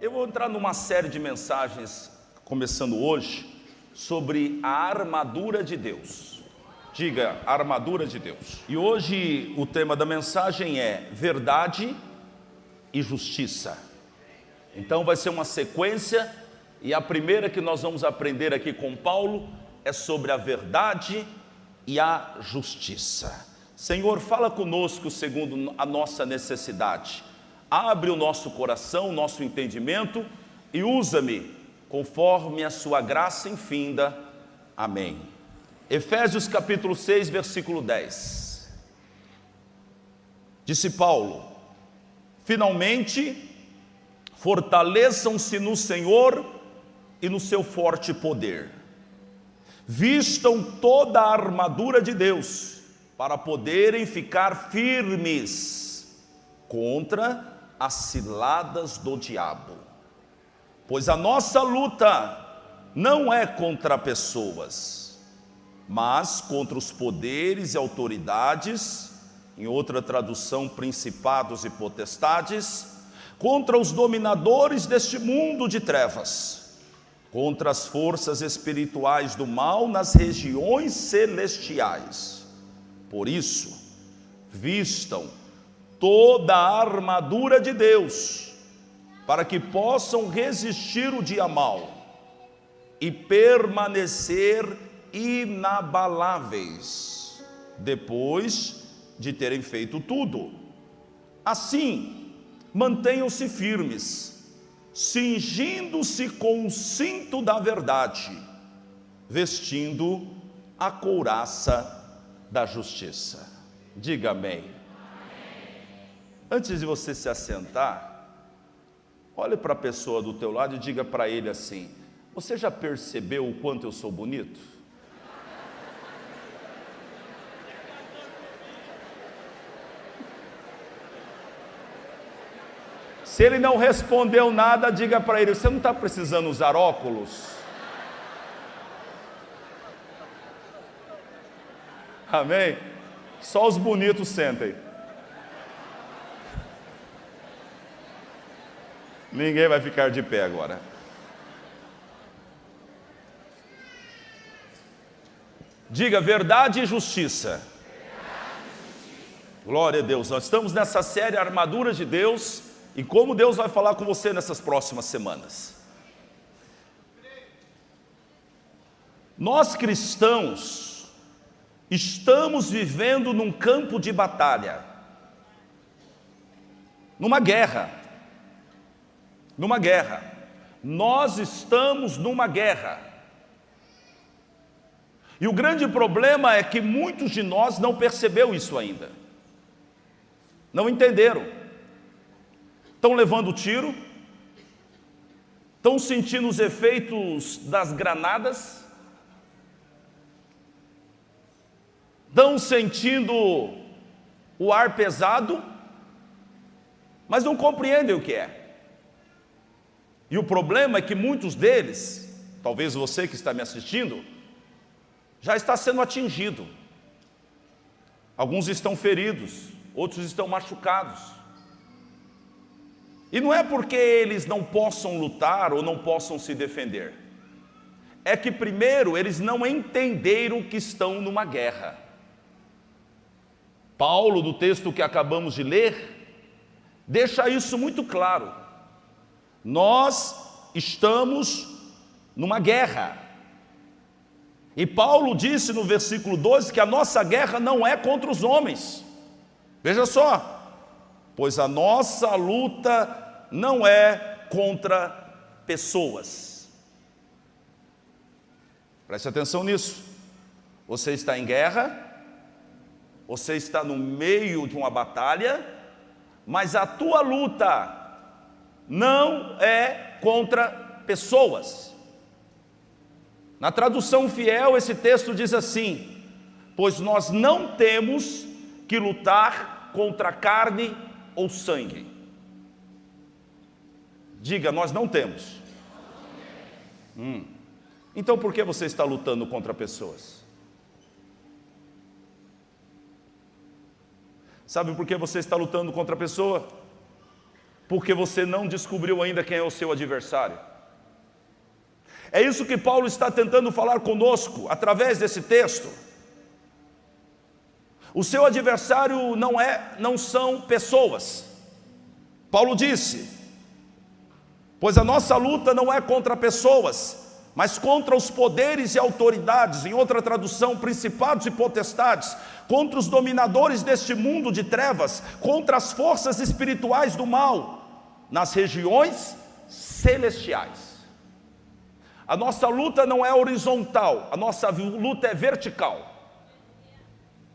Eu vou entrar numa série de mensagens, começando hoje, sobre a armadura de Deus. Diga, armadura de Deus. E hoje o tema da mensagem é verdade e justiça. Então vai ser uma sequência, e a primeira que nós vamos aprender aqui com Paulo é sobre a verdade e a justiça. Senhor, fala conosco segundo a nossa necessidade. Abre o nosso coração, o nosso entendimento e usa-me conforme a sua graça infinda. Amém. Efésios capítulo 6, versículo 10. Disse Paulo: finalmente, fortaleçam-se no Senhor e no seu forte poder. Vistam toda a armadura de Deus, para poderem ficar firmes contra as ciladas do diabo. Pois a nossa luta não é contra pessoas, mas contra os poderes e autoridades, em outra tradução, principados e potestades, contra os dominadores deste mundo de trevas, contra as forças espirituais do mal nas regiões celestiais. Por isso, vistam toda a armadura de Deus, para que possam resistir o dia mau e permanecer inabaláveis, depois de terem feito tudo. Assim, mantenham-se firmes, cingindo-se com o cinto da verdade, vestindo a couraça da justiça. Diga amém. Antes de você se assentar, olhe para a pessoa do teu lado e diga para ele assim: você já percebeu o quanto eu sou bonito? Se ele não respondeu nada, diga para ele: você não está precisando usar óculos? Amém? Só os bonitos sentem. Ninguém vai ficar de pé agora. Diga verdade e justiça. Glória a Deus. Nós estamos nessa série Armadura de Deus, e como Deus vai falar com você nessas próximas semanas. Nós cristãos estamos vivendo num campo de batalha, numa guerra. Nós estamos numa guerra. E o grande problema é que muitos de nós não perceberam isso ainda. Não entenderam. Estão levando tiro, estão sentindo os efeitos das granadas, estão sentindo o ar pesado, mas não compreendem o que é. E o problema é que muitos deles, talvez você que está me assistindo, já está sendo atingido. Alguns estão feridos, outros estão machucados. E não é porque eles não possam lutar ou não possam se defender. É que primeiro eles não entenderam que estão numa guerra. Paulo, no texto que acabamos de ler, deixa isso muito claro. Nós estamos numa guerra. E Paulo disse no versículo 12 que a nossa guerra não é contra os homens. Veja só, pois a nossa luta não é contra pessoas. Preste atenção nisso. Você está em guerra, você está no meio de uma batalha, mas a tua luta não é contra pessoas. Na tradução fiel, esse texto diz assim: pois nós não temos que lutar contra carne ou sangue. Diga, nós não temos. Então por que você está lutando contra pessoas? Sabe por que você está lutando contra a pessoa? porque você não descobriu ainda quem é o seu adversário. É isso que Paulo está tentando falar conosco através desse texto. O seu adversário não são pessoas. Paulo disse: pois a nossa luta não é contra pessoas, mas contra os poderes e autoridades, em outra tradução, principados e potestades, contra os dominadores deste mundo de trevas, contra as forças espirituais do mal, nas regiões celestiais. A nossa luta não é horizontal, a nossa luta é vertical.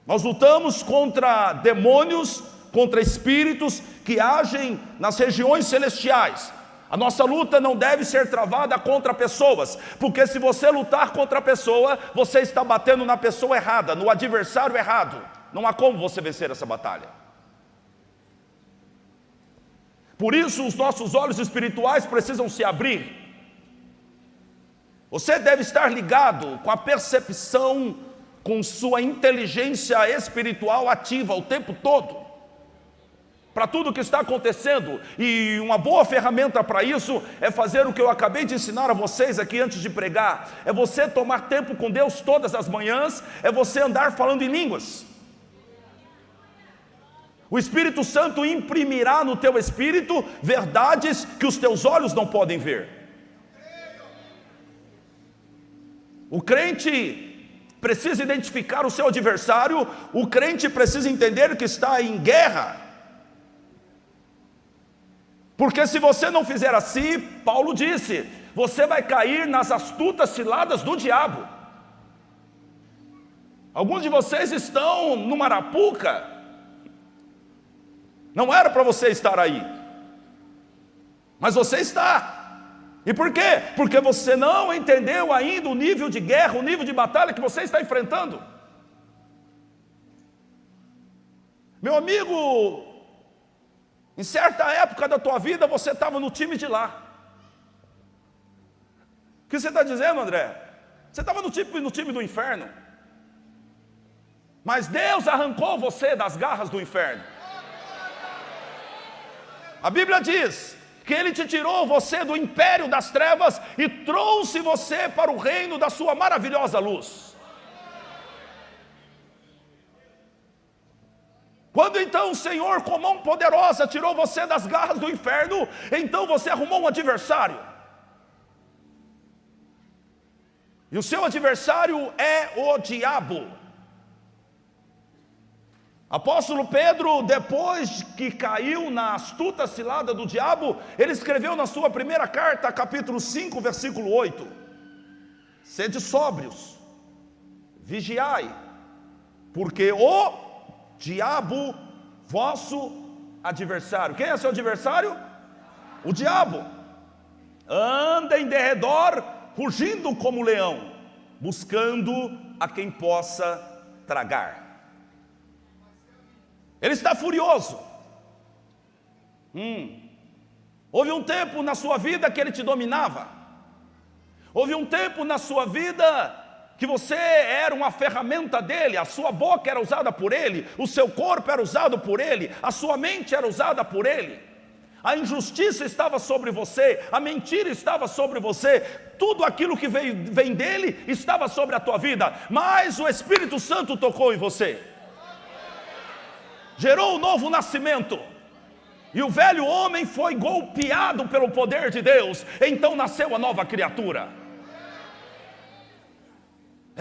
Nós lutamos contra demônios, contra espíritos que agem nas regiões celestiais. A nossa luta não deve ser travada contra pessoas, porque se você lutar contra a pessoa, você está batendo na pessoa errada, no adversário errado. Não há como você vencer essa batalha. Por isso os nossos olhos espirituais precisam se abrir. Você deve estar ligado com a percepção, com sua inteligência espiritual ativa o tempo todo, para tudo que está acontecendo. E uma boa ferramenta para isso é fazer o que eu acabei de ensinar a vocês aqui antes de pregar. É você tomar tempo com Deus todas as manhãs, é você andar falando em línguas. O Espírito Santo imprimirá no teu espírito verdades que os teus olhos não podem ver. O crente precisa identificar o seu adversário, o crente precisa entender que está em guerra. Porque se você não fizer assim, Paulo disse, você vai cair nas astutas ciladas do diabo. Alguns de vocês estão numa arapuca, não era para você estar aí, mas você está. E por quê? Porque você não entendeu ainda o nível de guerra, o nível de batalha que você está enfrentando. Meu amigo, em certa época da tua vida você estava no time de lá. O que você está dizendo, André? Você estava no time do inferno. Mas Deus arrancou você das garras do inferno. A Bíblia diz que Ele te tirou você do império das trevas e trouxe você para o reino da sua maravilhosa luz. Quando então o Senhor, com mão poderosa, tirou você das garras do inferno, então você arrumou um adversário. E o seu adversário é o diabo. Apóstolo Pedro, depois que caiu na astuta cilada do diabo, ele escreveu na sua primeira carta, capítulo 5, versículo 8: sede sóbrios, vigiai, porque o diabo, vosso adversário. Quem é seu adversário? O diabo. Anda em derredor, rugindo como leão, buscando a quem possa tragar. Ele está furioso. Houve um tempo na sua vida que ele te dominava. Houve um tempo na sua vida que você era uma ferramenta dele. A sua boca era usada por ele, o seu corpo era usado por ele, a sua mente era usada por ele. A injustiça estava sobre você, a mentira estava sobre você, tudo aquilo que vem dele estava sobre a tua vida. Mas o Espírito Santo tocou em você, gerou um novo nascimento, e o velho homem foi golpeado pelo poder de Deus. Então nasceu a nova criatura.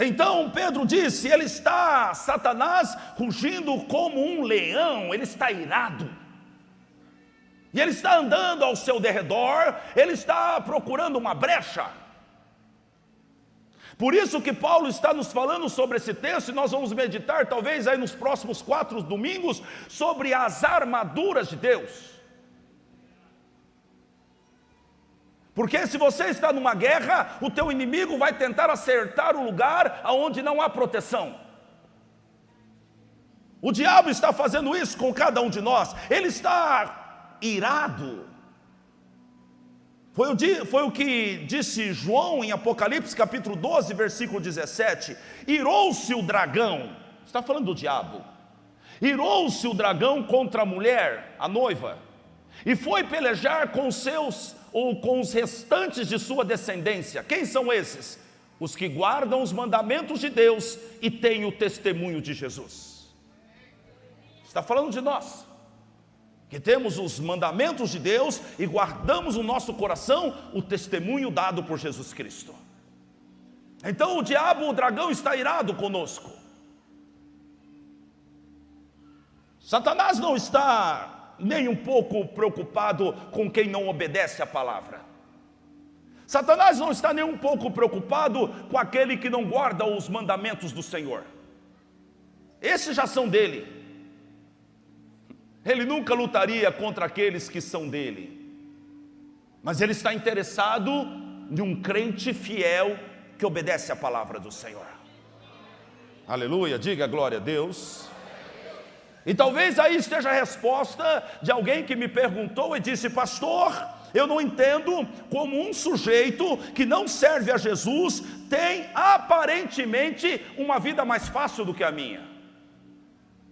Então Pedro disse, Satanás rugindo como um leão, ele está irado, e ele está andando ao seu derredor, ele está procurando uma brecha. Por isso que Paulo está nos falando sobre esse texto, e nós vamos meditar talvez aí nos próximos 4 domingos, sobre as armaduras de Deus. Porque se você está numa guerra, o teu inimigo vai tentar acertar o lugar onde não há proteção. O diabo está fazendo isso com cada um de nós, ele está irado. Foi o que disse João em Apocalipse capítulo 12, versículo 17. Irou-se o dragão, está falando do diabo. Irou-se o dragão contra a mulher, a noiva, e foi pelejar com seus ou com os restantes de sua descendência. Quem são esses? Os que guardam os mandamentos de Deus e têm o testemunho de Jesus. Está falando de nós, que temos os mandamentos de Deus e guardamos no nosso coração o testemunho dado por Jesus Cristo. Então o diabo, o dragão, está irado conosco. Satanás não está nem um pouco preocupado com quem não obedece à palavra. Satanás não está nem um pouco preocupado com aquele que não guarda os mandamentos do Senhor. Esses já são dele. Ele nunca lutaria contra aqueles que são dele. Mas ele está interessado em um crente fiel que obedece à palavra do Senhor. Aleluia, diga glória a Deus. E talvez aí esteja a resposta de alguém que me perguntou e disse: pastor, eu não entendo como um sujeito que não serve a Jesus tem aparentemente uma vida mais fácil do que a minha.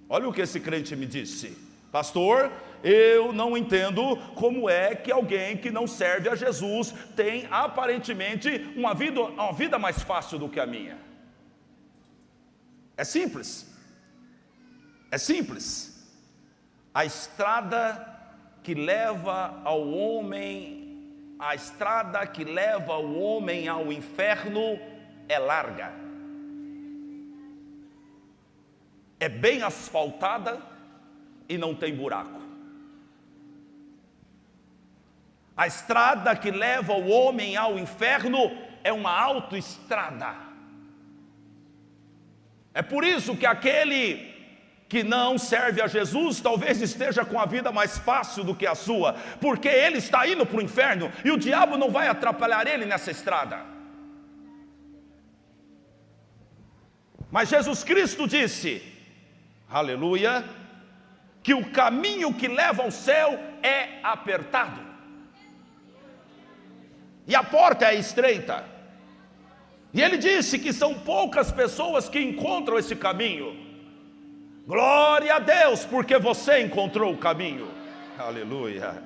Olha o que esse crente me disse: pastor, eu não entendo como é que alguém que não serve a Jesus tem aparentemente uma vida mais fácil do que a minha. É simples. É simples. A estrada que leva ao homem, a estrada que leva o homem ao inferno é larga. É bem asfaltada e não tem buraco. A estrada que leva o homem ao inferno é uma autoestrada. É por isso que aquele que não serve a Jesus talvez esteja com a vida mais fácil do que a sua, porque ele está indo para o inferno e o diabo não vai atrapalhar ele nessa estrada. Mas Jesus Cristo disse, aleluia, que o caminho que leva ao céu é apertado e a porta é estreita, e ele disse que são poucas pessoas que encontram esse caminho. Glória a Deus, porque você encontrou o caminho. Aleluia.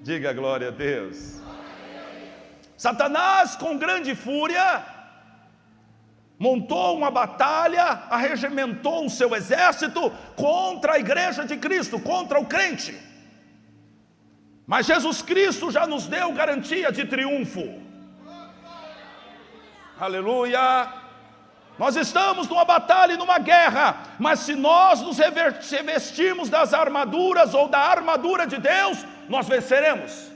Diga glória a Deus. Satanás, com grande fúria, montou uma batalha, arregimentou o seu exército contra a igreja de Cristo, contra o crente. Mas Jesus Cristo já nos deu garantia de triunfo. Aleluia. Nós estamos numa batalha e numa guerra, mas se nós nos revestirmos das armaduras ou da armadura de Deus, nós venceremos.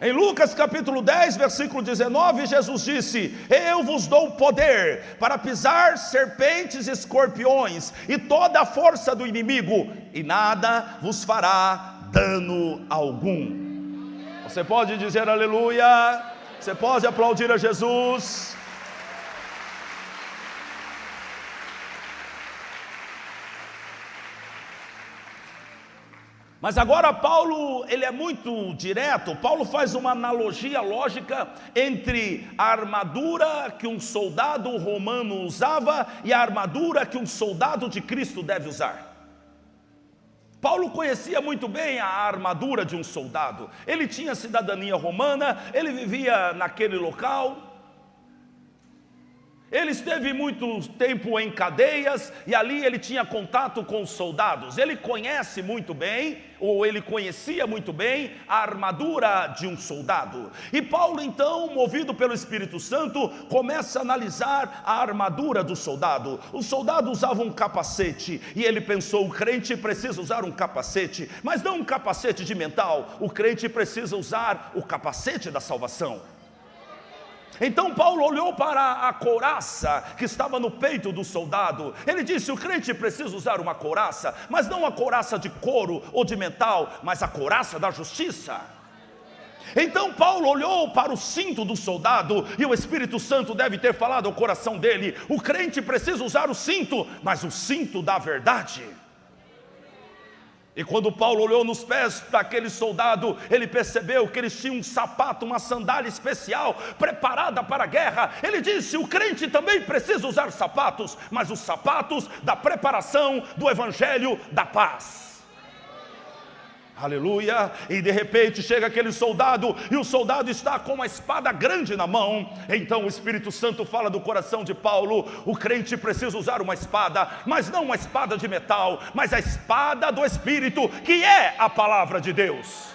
Em Lucas capítulo 10, versículo 19, Jesus disse: eu vos dou poder para pisar serpentes e escorpiões e toda a força do inimigo, e nada vos fará dano algum. Você pode dizer aleluia, você pode aplaudir a Jesus. Mas agora Paulo, ele é muito direto. Paulo faz uma analogia lógica entre a armadura que um soldado romano usava e a armadura que um soldado de Cristo deve usar. Paulo conhecia muito bem a armadura de um soldado. Ele tinha cidadania romana, ele vivia naquele local. Ele esteve muito tempo em cadeias e ali ele tinha contato com os soldados. Ele conhece muito bem, ou ele conhecia muito bem, a armadura de um soldado. E Paulo então, movido pelo Espírito Santo, começa a analisar a armadura do soldado. O soldado usava um capacete e ele pensou: o crente precisa usar um capacete, mas não um capacete de mental. O crente precisa usar o capacete da salvação. Então Paulo olhou para a couraça que estava no peito do soldado. Ele disse: o crente precisa usar uma couraça, mas não a couraça de couro ou de metal, mas a couraça da justiça. Então Paulo olhou para o cinto do soldado, e o Espírito Santo deve ter falado ao coração dele: o crente precisa usar o cinto, mas o cinto da verdade. E quando Paulo olhou nos pés daquele soldado, ele percebeu que eles tinham um sapato, uma sandália especial, preparada para a guerra. Ele disse: o crente também precisa usar sapatos, mas os sapatos da preparação do evangelho da paz. Aleluia. E de repente chega aquele soldado, e o soldado está com uma espada grande na mão. Então o Espírito Santo fala do coração de Paulo: o crente precisa usar uma espada, mas não uma espada de metal, mas a espada do Espírito, que é a palavra de Deus.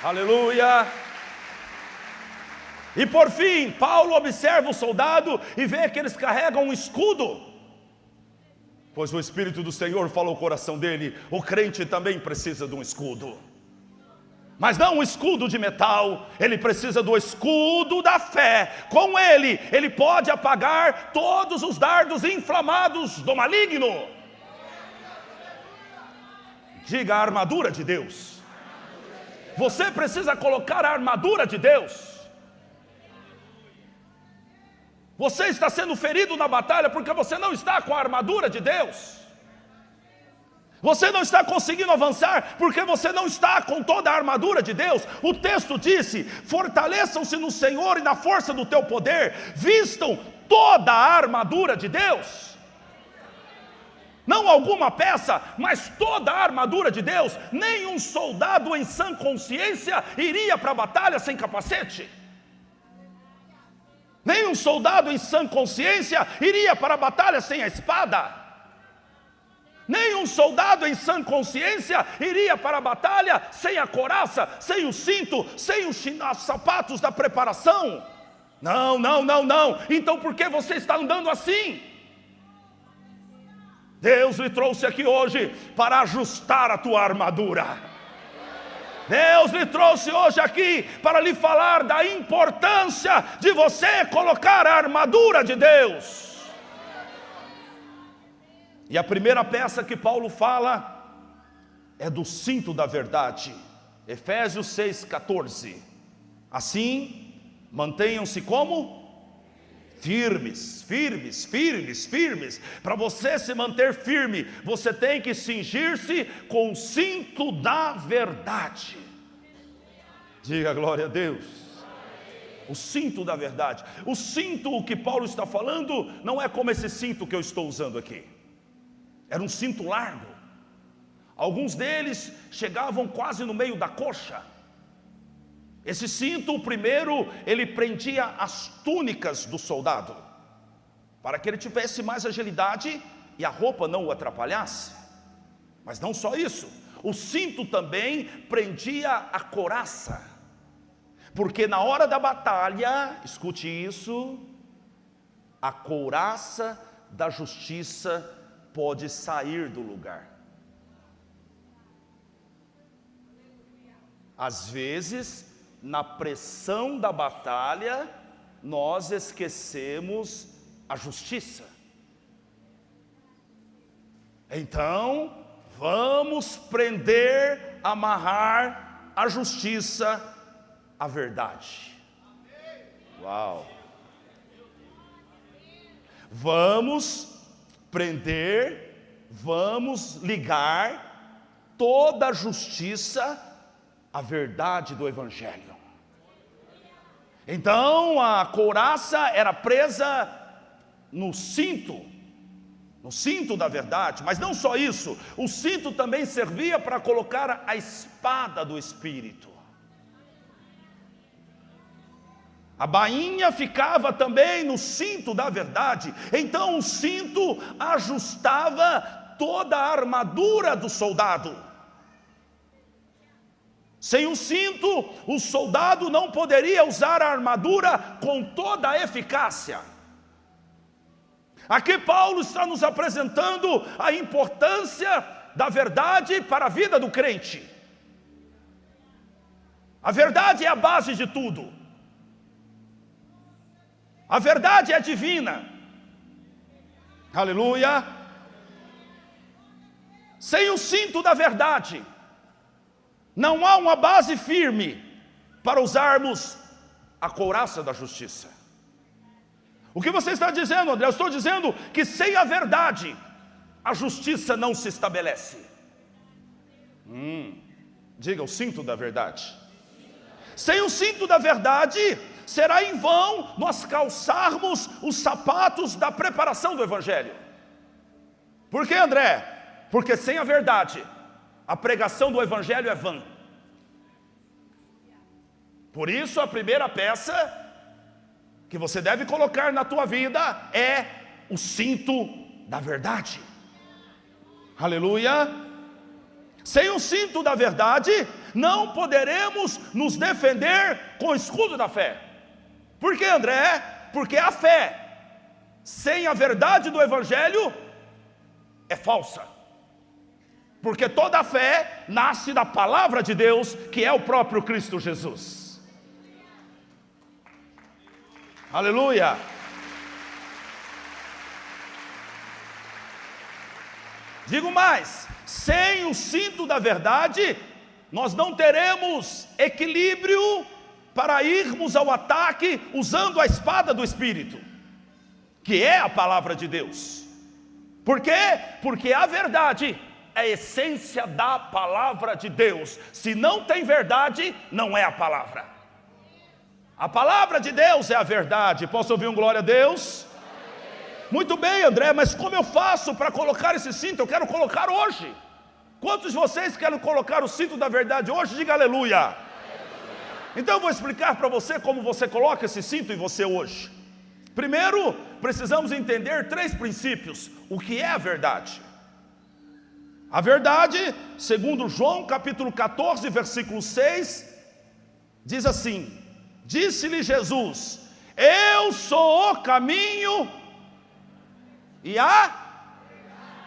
Aleluia. E por fim, Paulo observa o soldado e vê que eles carregam um escudo, pois o Espírito do Senhor fala ao coração dele: o crente também precisa de um escudo, mas não um escudo de metal, ele precisa do escudo da fé. Com ele pode apagar todos os dardos inflamados do maligno. Diga: a armadura de Deus. Você precisa colocar a armadura de Deus. Você está sendo ferido na batalha porque você não está com a armadura de Deus. Você não está conseguindo avançar porque você não está com toda a armadura de Deus. O texto disse: fortaleçam-se no Senhor e na força do teu poder, vistam toda a armadura de Deus. Não alguma peça, mas toda a armadura de Deus. Nenhum soldado em sã consciência iria para a batalha sem capacete. Nenhum soldado em sã consciência iria para a batalha sem a espada. Nenhum soldado em sã consciência iria para a batalha sem a couraça, sem o cinto, sem os sapatos da preparação. Não. Então por que você está andando assim? Deus lhe trouxe aqui hoje para ajustar a tua armadura. Deus lhe trouxe hoje aqui para lhe falar da importância de você colocar a armadura de Deus. E a primeira peça que Paulo fala é do cinto da verdade. Efésios 6,14. Assim, mantenham-se como? Firmes. Para você se manter firme, você tem que cingir-se com o cinto da verdade. Diga glória a Deus. O cinto da verdade. O cinto que Paulo está falando não é como esse cinto que eu estou usando aqui. Era um cinto largo. Alguns deles chegavam quase no meio da coxa. Esse cinto, o primeiro, ele prendia as túnicas do soldado, para que ele tivesse mais agilidade e a roupa não o atrapalhasse. Mas não só isso, o cinto também prendia a couraça, porque na hora da batalha, escute isso, a couraça da justiça pode sair do lugar. Às vezes, na pressão da batalha, nós esquecemos a justiça. Então, vamos prender, amarrar a justiça à verdade. Uau! Vamos prender, vamos ligar toda a justiça à verdade do Evangelho. Então a couraça era presa no cinto da verdade, mas não só isso, o cinto também servia para colocar a espada do Espírito. A bainha ficava também no cinto da verdade. Então o cinto ajustava toda a armadura do soldado. Sem o cinto, o soldado não poderia usar a armadura com toda a eficácia. Aqui Paulo está nos apresentando a importância da verdade para a vida do crente. A verdade é a base de tudo. A verdade é divina. Aleluia. Sem o cinto da verdade, não há uma base firme para usarmos a couraça da justiça. O que você está dizendo, André? Eu estou dizendo que sem a verdade, a justiça não se estabelece. Diga, o cinto da verdade. Sem o cinto da verdade, será em vão nós calçarmos os sapatos da preparação do Evangelho. Por que, André? Porque sem a verdade, a pregação do evangelho é vã. Por isso a primeira peça que você deve colocar na tua vida é o cinto da verdade. Aleluia. Sem o cinto da verdade, não poderemos nos defender com o escudo da fé. Por que, André? Porque a fé sem a verdade do evangelho é falsa. Porque toda a fé nasce da palavra de Deus, que é o próprio Cristo Jesus. Aleluia. Digo mais, sem o cinto da verdade, nós não teremos equilíbrio para irmos ao ataque usando a espada do Espírito, que é a palavra de Deus. Por quê? Porque a verdade é a essência da palavra de Deus. Se não tem verdade, não é a palavra. A palavra de Deus é a verdade. Posso ouvir um glória a Deus? Muito bem, André, mas como eu faço para colocar esse cinto? Eu quero colocar hoje. Quantos de vocês querem colocar o cinto da verdade hoje? Diga aleluia. Então eu vou explicar para você como você coloca esse cinto em você hoje. Primeiro, precisamos entender 3 princípios. O que é a verdade? A verdade, segundo João capítulo 14, versículo 6, diz assim: disse-lhe Jesus: eu sou o caminho e a...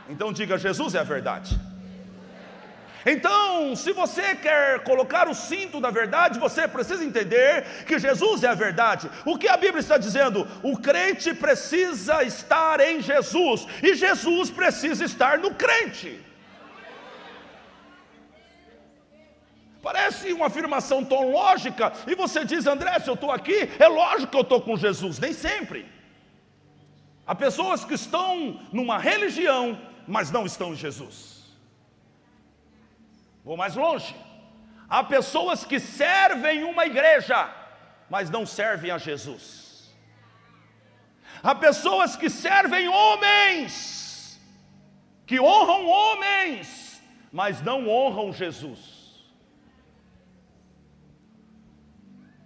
Então diga, Jesus é a verdade. Então, se você quer colocar o cinto da verdade, você precisa entender que Jesus é a verdade. O que a Bíblia está dizendo? O crente precisa estar em Jesus, e Jesus precisa estar no crente. Parece uma afirmação tão lógica, e você diz: André, se eu estou aqui, é lógico que eu estou com Jesus. Nem sempre. Há pessoas que estão numa religião, mas não estão em Jesus. Vou mais longe. Há pessoas que servem uma igreja, mas não servem a Jesus. Há pessoas que servem homens, que honram homens, mas não honram Jesus.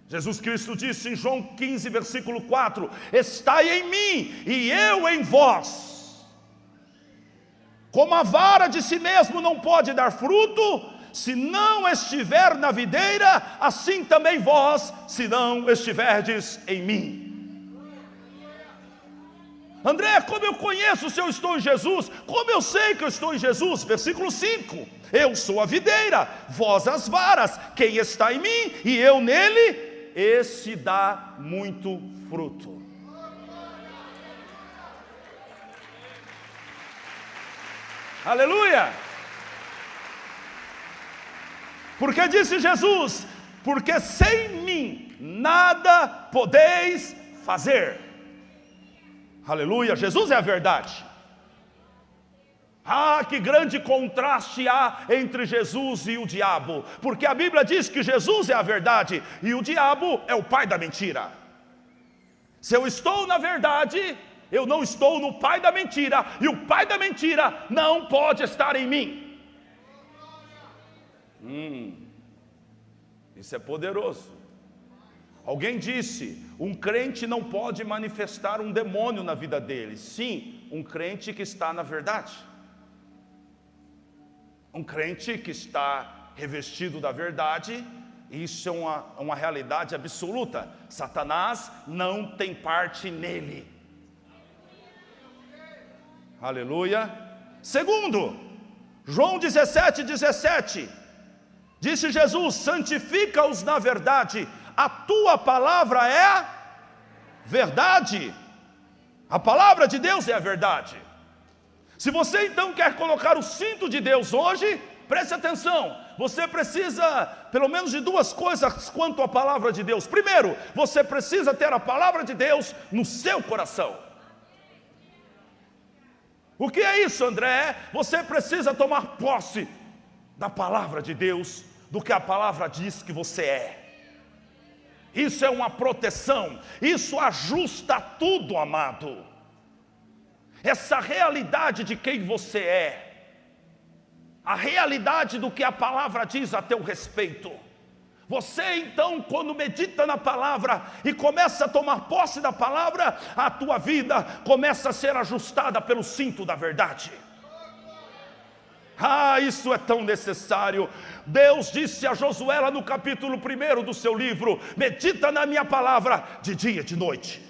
Jesus Cristo disse em João 15, versículo 4: estai em mim e eu em vós. Como a vara de si mesmo não pode dar fruto, se não estiver na videira, assim também vós, se não estiverdes em mim. André, como eu conheço se eu estou em Jesus? Como eu sei que eu estou em Jesus? Versículo 5: eu sou a videira, vós as varas. Quem está em mim e eu nele, esse dá muito fruto. Aleluia! Porque disse Jesus: porque sem mim nada podeis fazer. Aleluia! Jesus é a verdade. Ah, que grande contraste há entre Jesus e o diabo, porque a Bíblia diz que Jesus é a verdade e o diabo é o pai da mentira. Se eu estou na verdade, eu não estou no pai da mentira, e o pai da mentira não pode estar em mim. Isso é poderoso. Alguém disse: um crente não pode manifestar um demônio na vida dele. Sim, um crente que está na verdade. Um crente que está revestido da verdade, isso é uma realidade absoluta. Satanás não tem parte nele. Aleluia. Segundo, João 17, 17, disse Jesus: santifica-os na verdade, a tua palavra é a verdade. A palavra de Deus é a verdade. Se você então quer colocar o cinto de Deus hoje, preste atenção, você precisa pelo menos de 2 coisas quanto à palavra de Deus. Primeiro, você precisa ter a palavra de Deus no seu coração. O que é isso, André? Você precisa tomar posse da palavra de Deus, do que a palavra diz que você é. Isso é uma proteção, isso ajusta tudo, amado. essa realidade de quem você é, a realidade do que a palavra diz a teu respeito. Você então, quando medita na palavra e começa a tomar posse da palavra, a tua vida começa a ser ajustada pelo cinto da verdade. Isso é tão necessário. Deus disse a Josué lá no capítulo 1 do seu livro: medita na minha palavra de dia e de noite,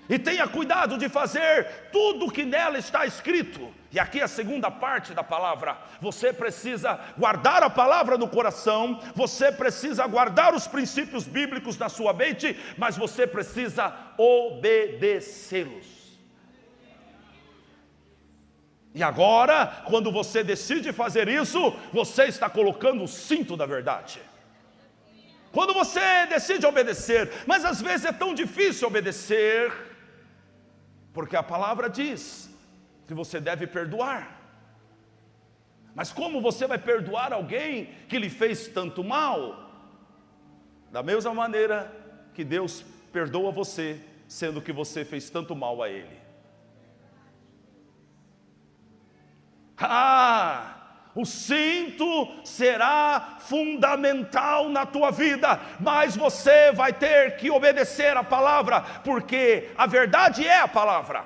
e tenha cuidado de fazer tudo o que nela está escrito. E aqui a segunda parte da palavra: você precisa guardar a palavra no coração, você precisa guardar os princípios bíblicos na sua mente, mas você precisa obedecê-los. E agora, quando você decide fazer isso, você está colocando o cinto da verdade. Quando você decide obedecer, mas às vezes é tão difícil obedecer, porque a palavra diz que você deve perdoar. Mas como você vai perdoar alguém que lhe fez tanto mal? Da mesma maneira que Deus perdoa você, sendo que você fez tanto mal a Ele. O cinto será fundamental na tua vida, mas você vai ter que obedecer a palavra, porque a verdade é a palavra.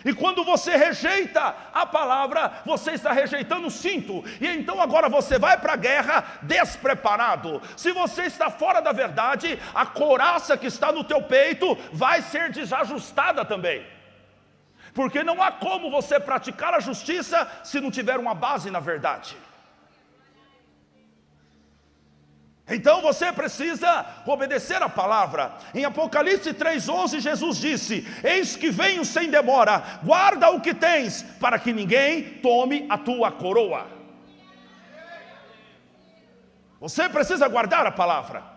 E quando você rejeita a palavra, você está rejeitando o cinto, e então agora você vai para a guerra despreparado. Se você está fora da verdade, a couraça que está no teu peito vai ser desajustada também. Porque não há como você praticar a justiça se não tiver uma base na verdade. Então você precisa obedecer a palavra. Em Apocalipse 3:11, Jesus disse: eis que venho sem demora, guarda o que tens, para que ninguém tome a tua coroa. Você precisa guardar a palavra.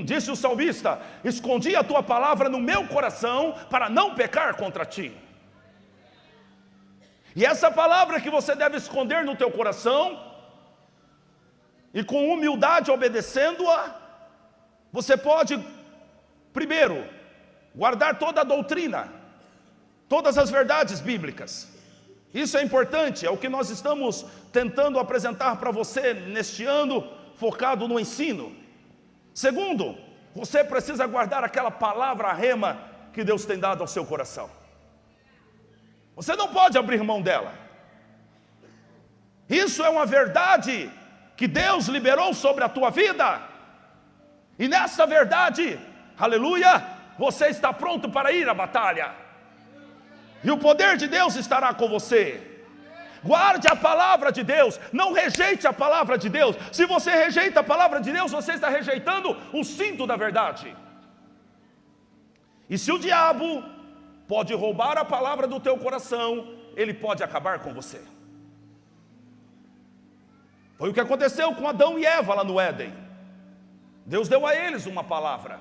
Disse o salmista: escondi a tua palavra no meu coração, para não pecar contra ti. E essa palavra que você deve esconder no teu coração, e com humildade obedecendo-a, você pode, primeiro, guardar toda a doutrina, todas as verdades bíblicas. Isso é importante, é o que nós estamos tentando apresentar para você neste ano, focado no ensino. Segundo, você precisa guardar aquela palavra rema que Deus tem dado ao seu coração. Você não pode abrir mão dela. Isso é uma verdade que Deus liberou sobre a tua vida. E nessa verdade, aleluia, você está pronto para ir à batalha. E o poder de Deus estará com você. Guarde a palavra de Deus, não rejeite a palavra de Deus. Se você rejeita a palavra de Deus, você está rejeitando o cinto da verdade. E se o diabo pode roubar a palavra do teu coração, ele pode acabar com você. Foi o que aconteceu com Adão e Eva lá no Éden. Deus deu a eles uma palavra.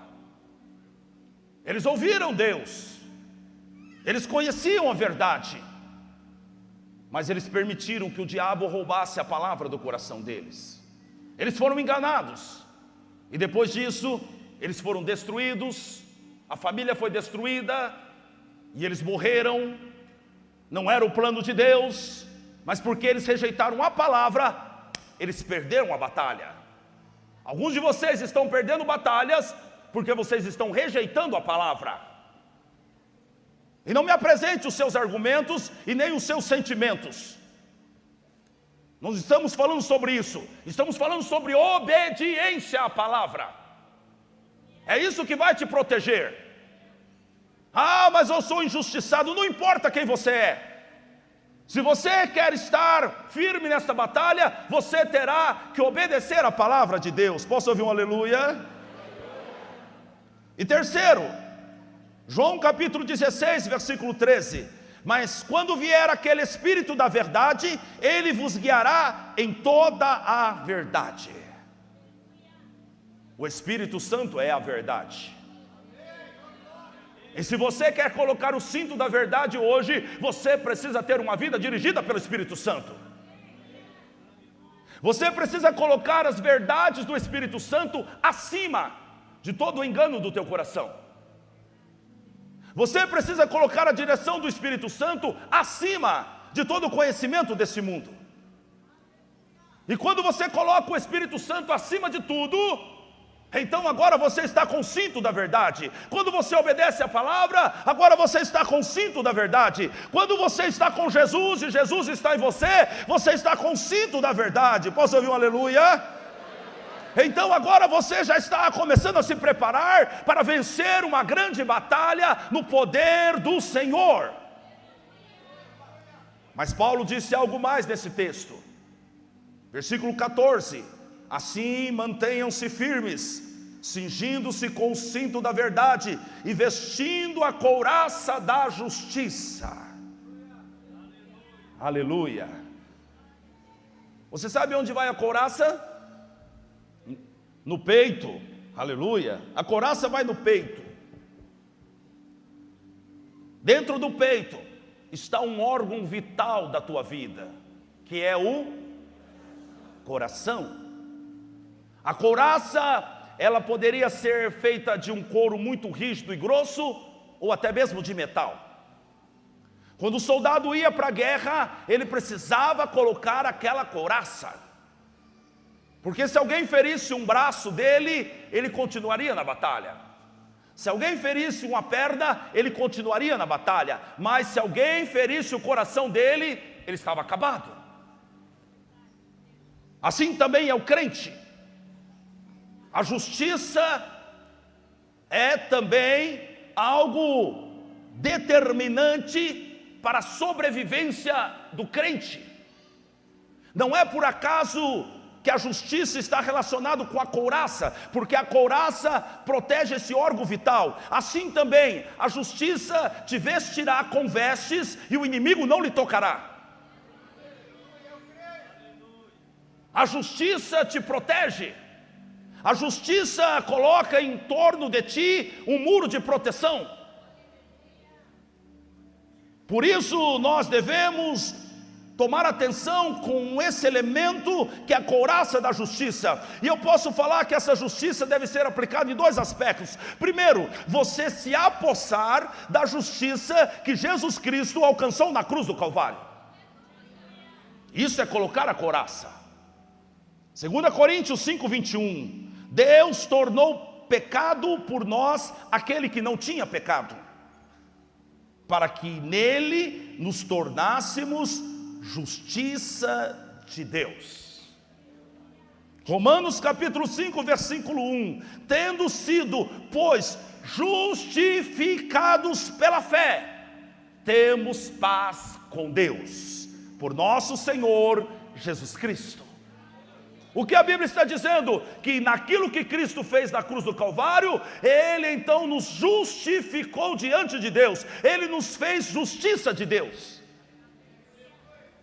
Eles ouviram Deus. Eles conheciam a verdade. Mas eles permitiram que o diabo roubasse a palavra do coração deles. Eles foram enganados. E depois disso, eles foram destruídos. A família foi destruída. E eles morreram. Não era o plano de Deus. Mas porque eles rejeitaram a palavra, eles perderam a batalha. Alguns de vocês estão perdendo batalhas porque vocês estão rejeitando a palavra. E não me apresente os seus argumentos e nem os seus sentimentos. Nós estamos falando sobre isso. Estamos falando sobre obediência à palavra. É isso que vai te proteger. Mas eu sou injustiçado. Não importa quem você é. Se você quer estar firme nessa batalha, você terá que obedecer à palavra de Deus. Posso ouvir um aleluia? E terceiro, João capítulo 16, versículo 13. Mas quando vier aquele Espírito da verdade, ele vos guiará em toda a verdade. O Espírito Santo é a verdade. E se você quer colocar o cinto da verdade hoje, você precisa ter uma vida dirigida pelo Espírito Santo. Você precisa colocar as verdades do Espírito Santo acima de todo o engano do teu coração. Você precisa colocar a direção do Espírito Santo acima de todo o conhecimento desse mundo. E quando você coloca o Espírito Santo acima de tudo, então agora você está com o cinto da verdade. Quando você obedece a palavra, agora você está com o cinto da verdade. Quando você está com Jesus e Jesus está em você, você está com o cinto da verdade. Posso ouvir um aleluia? Então agora você já está começando a se preparar para vencer uma grande batalha no poder do Senhor. Mas Paulo disse algo mais nesse texto. Versículo 14: assim mantenham-se firmes, cingindo-se com o cinto da verdade e vestindo a couraça da justiça. Aleluia. Você sabe onde vai a couraça? No peito. Aleluia. A couraça vai no peito. Dentro do peito está um órgão vital da tua vida, que é o coração. A couraça, ela poderia ser feita de um couro muito rígido e grosso, ou até mesmo de metal. Quando o soldado ia para a guerra, ele precisava colocar aquela couraça, porque se alguém ferisse um braço dele, ele continuaria na batalha. Se alguém ferisse uma perna, ele continuaria na batalha. Mas se alguém ferisse o coração dele, ele estava acabado. Assim também é o crente. A justiça é também algo determinante para a sobrevivência do crente. Não é por acaso que a justiça está relacionada com a couraça, porque a couraça protege esse órgão vital. Assim também a justiça te vestirá com vestes e o inimigo não lhe tocará. A justiça te protege. A justiça coloca em torno de ti um muro de proteção. Por isso nós devemos tomar atenção com esse elemento que é a couraça da justiça. E eu posso falar que essa justiça deve ser aplicada em dois aspectos. Primeiro, você se apossar da justiça que Jesus Cristo alcançou na cruz do Calvário. Isso é colocar a couraça. 2 Coríntios 5:21. Deus tornou pecado por nós aquele que não tinha pecado, para que nele nos tornássemos justiça de Deus. Romanos capítulo 5, versículo 1. Tendo sido, pois, justificados pela fé, temos paz com Deus, por nosso Senhor Jesus Cristo. O que a Bíblia está dizendo? Que naquilo que Cristo fez na cruz do Calvário, Ele então nos justificou diante de Deus. Ele nos fez justiça de Deus.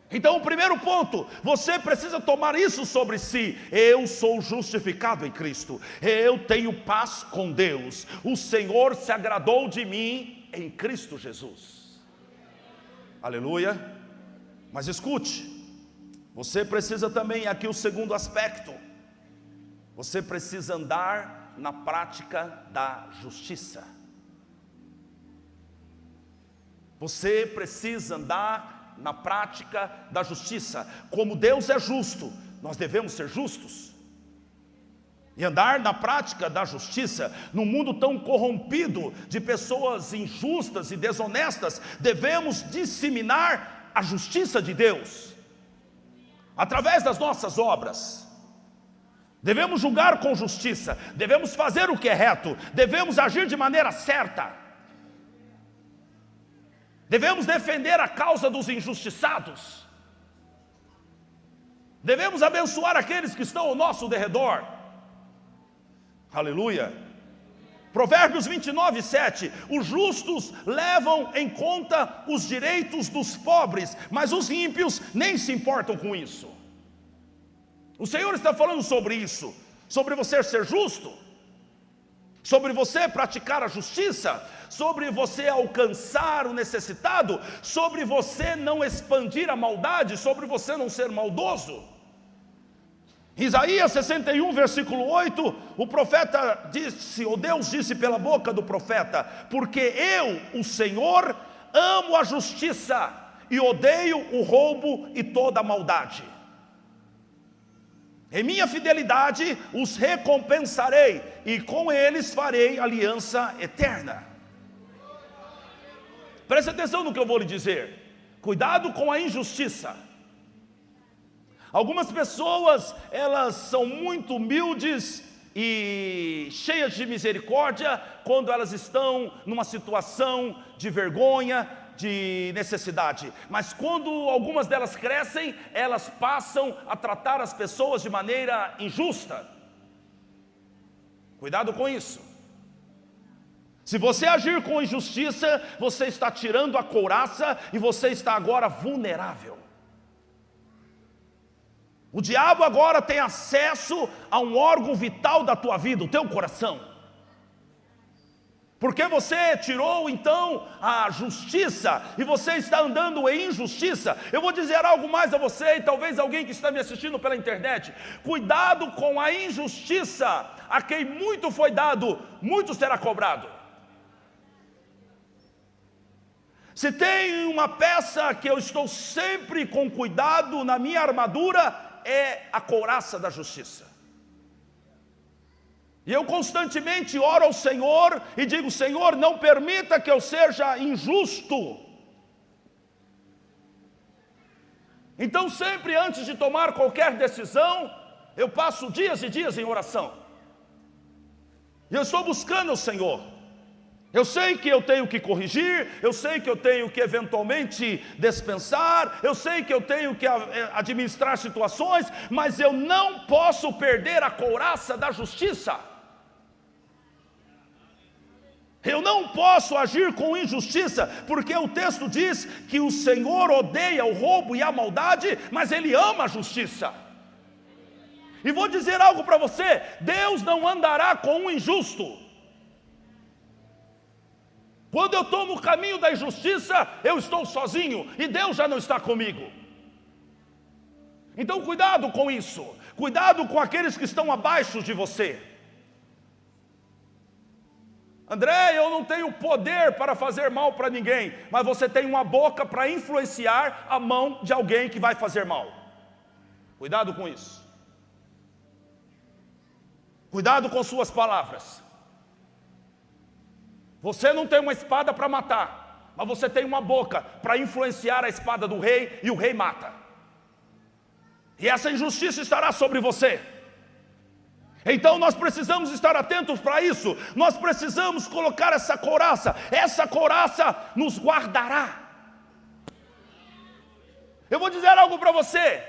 Então o primeiro ponto, você precisa tomar isso sobre si. Eu sou justificado em Cristo. Eu tenho paz com Deus. O Senhor se agradou de mim em Cristo Jesus. Aleluia. Mas escute, você precisa também, aqui o segundo aspecto, você precisa andar na prática da justiça. Você precisa andar na prática da justiça. Como Deus é justo, nós devemos ser justos. E andar na prática da justiça, num mundo tão corrompido de pessoas injustas e desonestas, devemos disseminar a justiça de Deus através das nossas obras. Devemos julgar com justiça, devemos fazer o que é reto, devemos agir de maneira certa, devemos defender a causa dos injustiçados, devemos abençoar aqueles que estão ao nosso derredor. Aleluia. Provérbios 29:7. Os justos levam em conta os direitos dos pobres, mas os ímpios nem se importam com isso. O Senhor está falando sobre isso, sobre você ser justo, sobre você praticar a justiça, sobre você alcançar o necessitado, sobre você não expandir a maldade, sobre você não ser maldoso. Isaías 61, versículo 8, o profeta disse, ou Deus disse pela boca do profeta: porque eu, o Senhor, amo a justiça e odeio o roubo e toda a maldade. Em minha fidelidade os recompensarei e com eles farei aliança eterna. Preste atenção no que eu vou lhe dizer. Cuidado com a injustiça. Algumas pessoas, elas são muito humildes e cheias de misericórdia quando elas estão numa situação de vergonha, de necessidade. Mas quando algumas delas crescem, elas passam a tratar as pessoas de maneira injusta. Cuidado com isso. Se você agir com injustiça, você está tirando a couraça e você está agora vulnerável. O diabo agora tem acesso a um órgão vital da tua vida, o teu coração. Porque você tirou então a justiça e você está andando em injustiça. Eu vou dizer algo mais a você e talvez alguém que está me assistindo pela internet. Cuidado com a injustiça. A quem muito foi dado, muito será cobrado. Se tem uma peça que eu estou sempre com cuidado na minha armadura, é a couraça da justiça. E eu constantemente oro ao Senhor e digo: Senhor, não permita que eu seja injusto. Então sempre antes de tomar qualquer decisão, eu passo dias e dias em oração. E eu estou buscando o Senhor. Eu sei que eu tenho que corrigir, eu sei que eu tenho que eventualmente dispensar, eu sei que eu tenho que administrar situações, mas eu não posso perder a couraça da justiça. Eu não posso agir com injustiça, porque o texto diz que o Senhor odeia o roubo e a maldade, mas Ele ama a justiça. E vou dizer algo para você: Deus não andará com um injusto. Quando eu tomo o caminho da injustiça, eu estou sozinho e Deus já não está comigo. Então cuidado com isso, cuidado com aqueles que estão abaixo de você. André, eu não tenho poder para fazer mal para ninguém, mas você tem uma boca para influenciar a mão de alguém que vai fazer mal. Cuidado com isso. Cuidado com suas palavras. Você não tem uma espada para matar, mas você tem uma boca para influenciar a espada do rei e o rei mata. E essa injustiça estará sobre você. Então nós precisamos estar atentos para isso. Nós precisamos colocar essa couraça nos guardará. Eu vou dizer algo para você: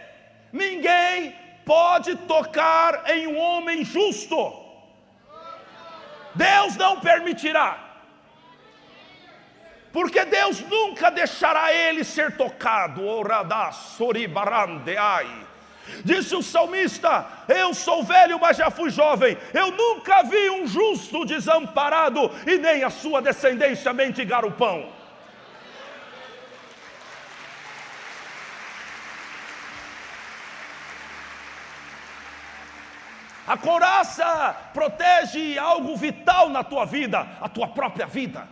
ninguém pode tocar em um homem justo. Deus não permitirá. Porque Deus nunca deixará ele ser tocado. Disse o salmista: eu sou velho, mas já fui jovem. Eu nunca vi um justo desamparado, e nem a sua descendência mendigar o pão. A couraça protege algo vital na tua vida, a tua própria vida.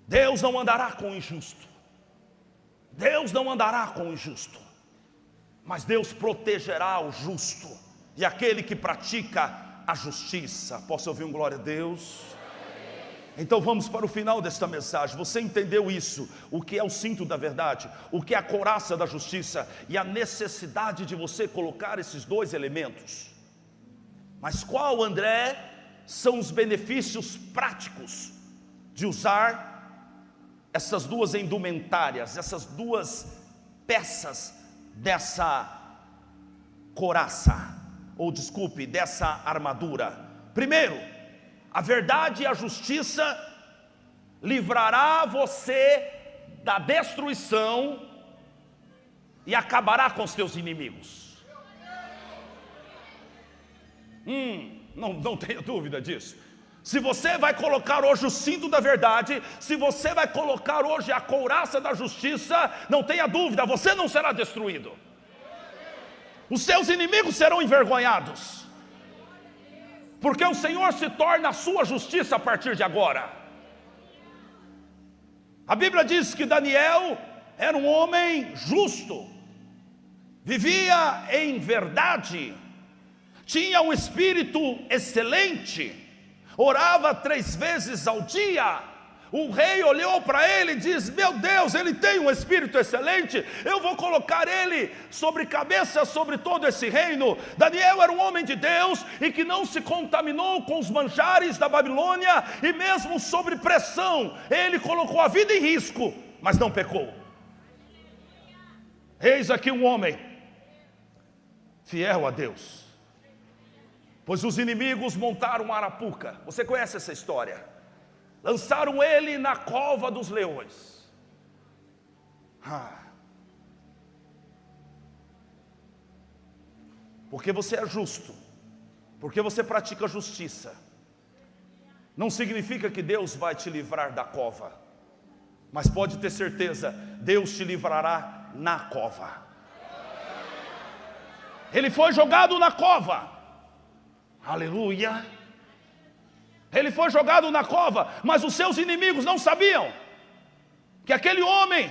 Deus não andará com o injusto. Deus não andará com o injusto. Mas Deus protegerá o justo e aquele que pratica a justiça. Posso ouvir um glória a Deus? Então vamos para o final desta mensagem. Você entendeu isso? O que é o cinto da verdade? O que é a couraça da justiça? E a necessidade de você colocar esses dois elementos. Mas qual, André, são os benefícios práticos de usar essas duas indumentárias, essas duas peças dessa couraça, ou desculpe, dessa armadura? Primeiro, a verdade e a justiça livrará você da destruição e acabará com os teus inimigos. Não tenha dúvida disso. Se você vai colocar hoje o cinto da verdade, se você vai colocar hoje a couraça da justiça, não tenha dúvida, você não será destruído. Os seus inimigos serão envergonhados, porque o Senhor se torna a sua justiça a partir de agora. A Bíblia diz que Daniel era um homem justo, vivia em verdade, tinha um espírito excelente, orava 3 vezes ao dia. O rei olhou para ele e diz: meu Deus, ele tem um espírito excelente, eu vou colocar ele sobre cabeça sobre todo esse reino. Daniel era um homem de Deus e que não se contaminou com os manjares da Babilônia, e mesmo sobre pressão, ele colocou a vida em risco, mas não pecou. Eis aqui um homem fiel a Deus, pois os inimigos montaram uma arapuca. Você conhece essa história? Lançaram ele na cova dos leões. Porque você é justo, porque você pratica justiça, não significa que Deus vai te livrar da cova, mas pode ter certeza, Deus te livrará na cova. Ele foi jogado na cova, aleluia. Ele foi jogado na cova, mas os seus inimigos não sabiam que aquele homem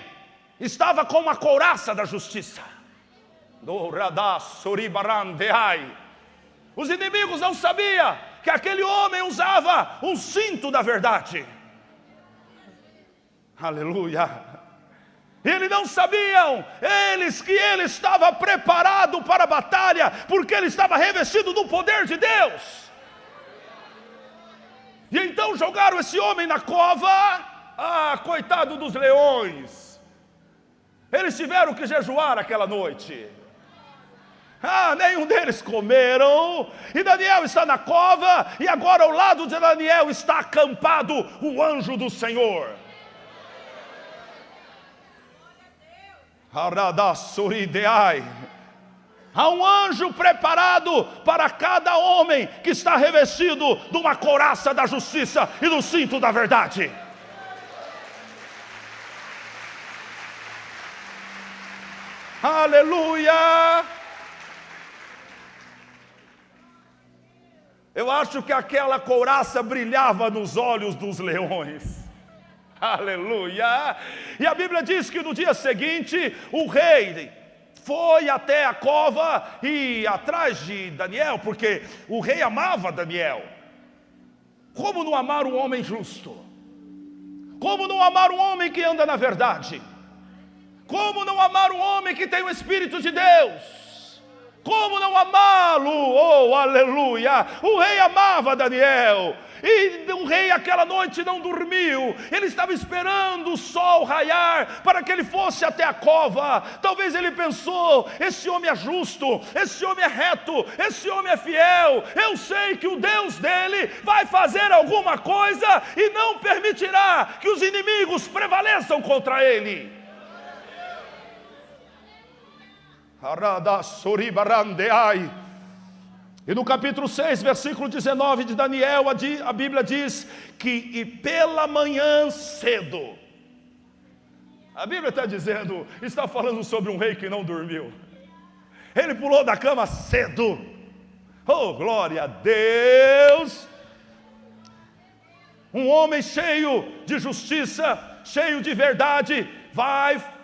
estava com a couraça da justiça. Os inimigos não sabiam que aquele homem usava um cinto da verdade. Aleluia. Eles não sabiam, que ele estava preparado para a batalha, porque ele estava revestido do poder de Deus. E então jogaram esse homem na cova. Coitado dos leões, eles tiveram que jejuar aquela noite. Nenhum deles comeram. E Daniel está na cova, e agora ao lado de Daniel está acampado o anjo do Senhor. Há um anjo preparado para cada homem que está revestido de uma couraça da justiça e do cinto da verdade. Aleluia! Eu acho que aquela couraça brilhava nos olhos dos leões. Aleluia! E a Bíblia diz que no dia seguinte o rei foi até a cova e atrás de Daniel, porque o rei amava Daniel. Como não amar um homem justo? Como não amar um homem que anda na verdade? Como não amar um homem que tem o Espírito de Deus? Como não amá-lo? Oh, aleluia! O rei amava Daniel. E o rei aquela noite não dormiu. Ele estava esperando o sol raiar para que ele fosse até a cova. Talvez ele pensou: esse homem é justo, esse homem é reto, esse homem é fiel. Eu sei que o Deus dele vai fazer alguma coisa e não permitirá que os inimigos prevaleçam contra ele. E no capítulo 6, versículo 19 de Daniel, a Bíblia diz que e pela manhã cedo, a Bíblia está dizendo, está falando sobre um rei que não dormiu. Ele pulou da cama cedo. Oh, glória a Deus! Um homem cheio de justiça, cheio de verdade, vai.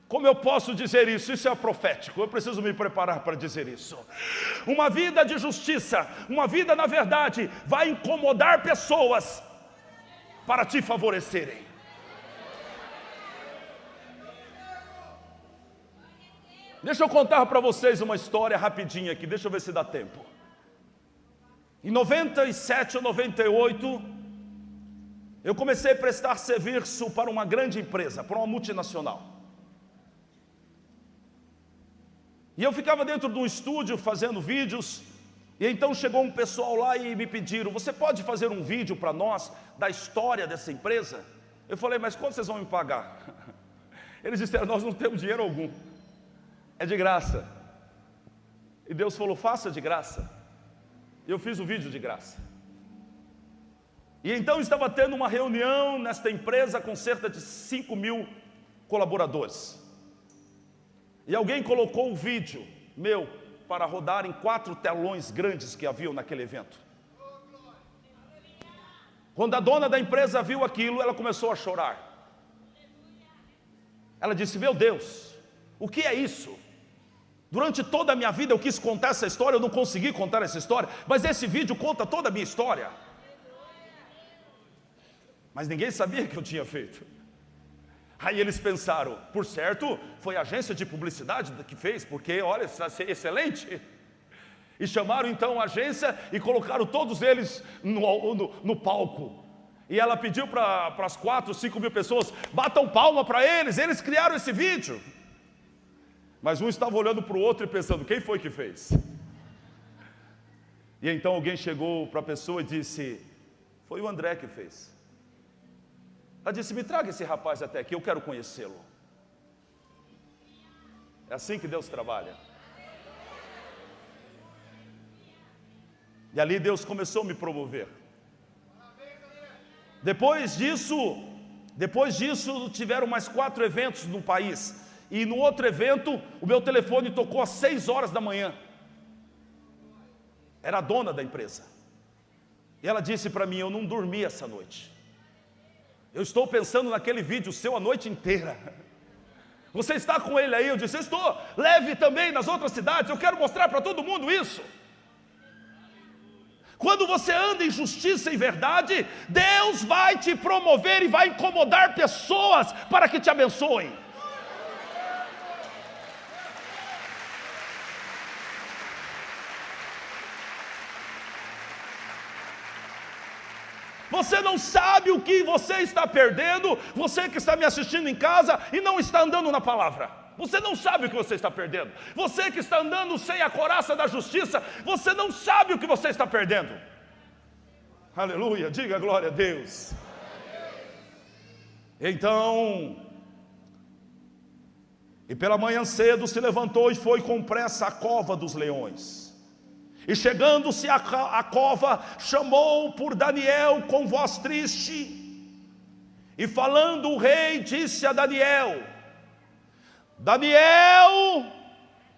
Como eu posso dizer isso? Isso é profético, eu preciso me preparar para dizer isso. Uma vida de justiça, uma vida na verdade, vai incomodar pessoas para te favorecerem. Deixa eu contar para vocês uma história rapidinha aqui, deixa eu ver se dá tempo. Em 97 ou 98, eu comecei a prestar serviço para uma grande empresa, para uma multinacional. E eu ficava dentro de um estúdio fazendo vídeos, e então chegou um pessoal lá e me pediram: você pode fazer um vídeo para nós da história dessa empresa? Eu falei: mas quanto vocês vão me pagar? Eles disseram: nós não temos dinheiro algum, é de graça. E Deus falou: faça de graça. E eu fiz o vídeo de graça. E então estava tendo uma reunião nesta empresa com cerca de 5.000 colaboradores. E alguém colocou o vídeo meu para rodar em 4 telões grandes que haviam naquele evento. Quando a dona da empresa viu aquilo, ela começou a chorar. Ela disse: meu Deus, o que é isso? Durante toda a minha vida eu quis contar essa história, eu não consegui contar essa história, mas esse vídeo conta toda a minha história. Mas ninguém sabia que eu tinha feito. Aí eles pensaram: por certo, foi a agência de publicidade que fez, porque olha, isso vai ser excelente. E chamaram então a agência e colocaram todos eles no palco. E ela pediu para as 4, 5 mil pessoas: batam palma para eles, eles criaram esse vídeo. Mas um estava olhando para o outro e pensando: quem foi que fez? E então alguém chegou para a pessoa e disse: foi o André que fez. Ela disse: me traga esse rapaz até aqui, eu quero conhecê-lo. É assim que Deus trabalha. E ali Deus começou a me promover. Depois disso tiveram mais 4 eventos no país. E no outro evento, o meu telefone tocou às 6 horas da manhã. Era a dona da empresa. E ela disse para mim: eu não dormi essa noite. Eu estou pensando naquele vídeo seu a noite inteira. Você está com ele aí? Eu disse: eu estou. Leve também nas outras cidades, eu quero mostrar para todo mundo isso. Quando você anda em justiça e verdade, Deus vai te promover e vai incomodar pessoas para que te abençoem. Você não sabe o que você está perdendo, você que está me assistindo em casa e não está andando na palavra. Você não sabe o que você está perdendo. Você que está andando sem a couraça da justiça, você não sabe o que você está perdendo. Aleluia, diga glória a Deus. Então, e pela manhã cedo se levantou e foi com pressa à cova dos leões. E chegando-se à cova, chamou por Daniel com voz triste. E falando o rei, disse a Daniel: Daniel,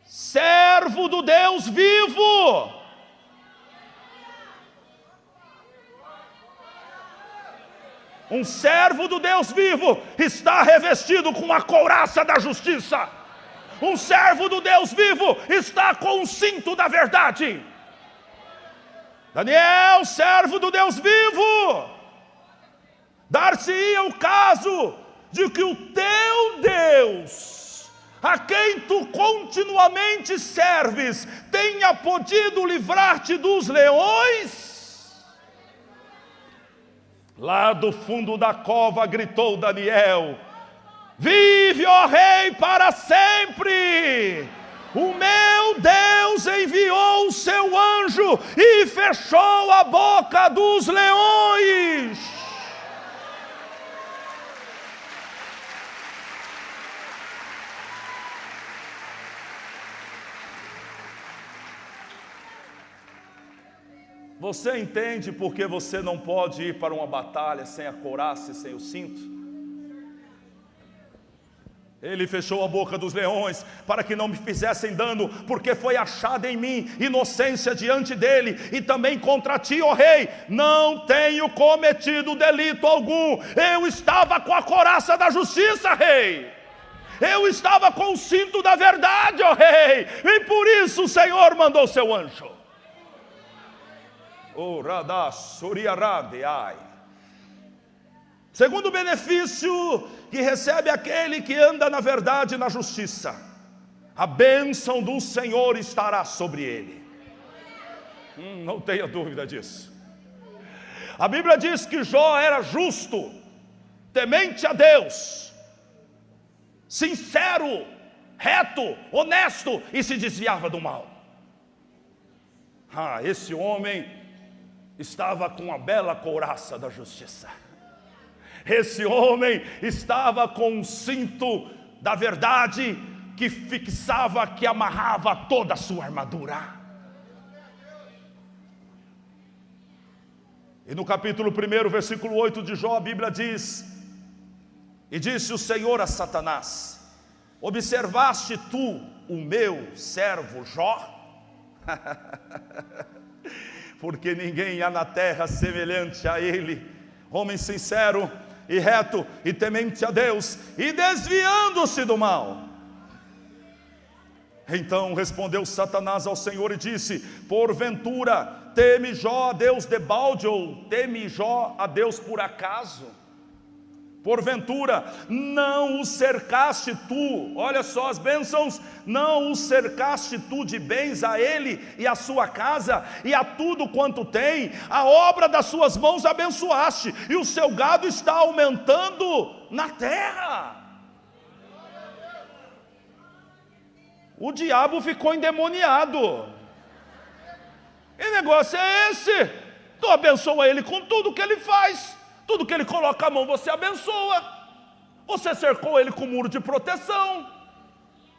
servo do Deus vivo, um servo do Deus vivo está revestido com a couraça da justiça. Um servo do Deus vivo está com o cinto da verdade. Daniel, servo do Deus vivo, dar-se-ia o caso de que o teu Deus, a quem tu continuamente serves, tenha podido livrar-te dos leões? Lá do fundo da cova gritou Daniel: vive, ó rei, para sempre! O meu Deus enviou o seu anjo e fechou a boca dos leões. Você entende por que você não pode ir para uma batalha sem a couraça e sem o cinto? Ele fechou a boca dos leões para que não me fizessem dano, porque foi achada em mim inocência diante dele, e também contra ti, ó rei, não tenho cometido delito algum. Eu estava com a couraça da justiça, rei. Eu estava com o cinto da verdade, ó rei, e por isso o Senhor mandou seu anjo. Segundo benefício que recebe aquele que anda na verdade e na justiça, a bênção do Senhor estará sobre ele. Não tenha dúvida disso. A Bíblia diz que Jó era justo, temente a Deus, sincero, reto, honesto e se desviava do mal. Esse homem estava com a bela couraça da justiça. Esse homem estava com um cinto da verdade que fixava, que amarrava toda a sua armadura. E no capítulo 1, versículo 8 de Jó, a Bíblia diz: e disse o Senhor a Satanás: observaste tu o meu servo Jó? Porque ninguém há na terra semelhante a ele, homem sincero e reto e temente a Deus, e desviando-se do mal. Então respondeu Satanás ao Senhor e disse: porventura teme Jó a Deus debalde, ou teme Jó a Deus por acaso? Porventura não o cercaste tu, olha só as bênçãos, não o cercaste tu de bens a ele e a sua casa e a tudo quanto tem, a obra das suas mãos abençoaste, e o seu gado está aumentando na terra. O diabo ficou endemoniado. Que negócio é esse? Tu abençoa ele com tudo que ele faz. Tudo que ele coloca a mão você abençoa. Você cercou ele com muro de proteção.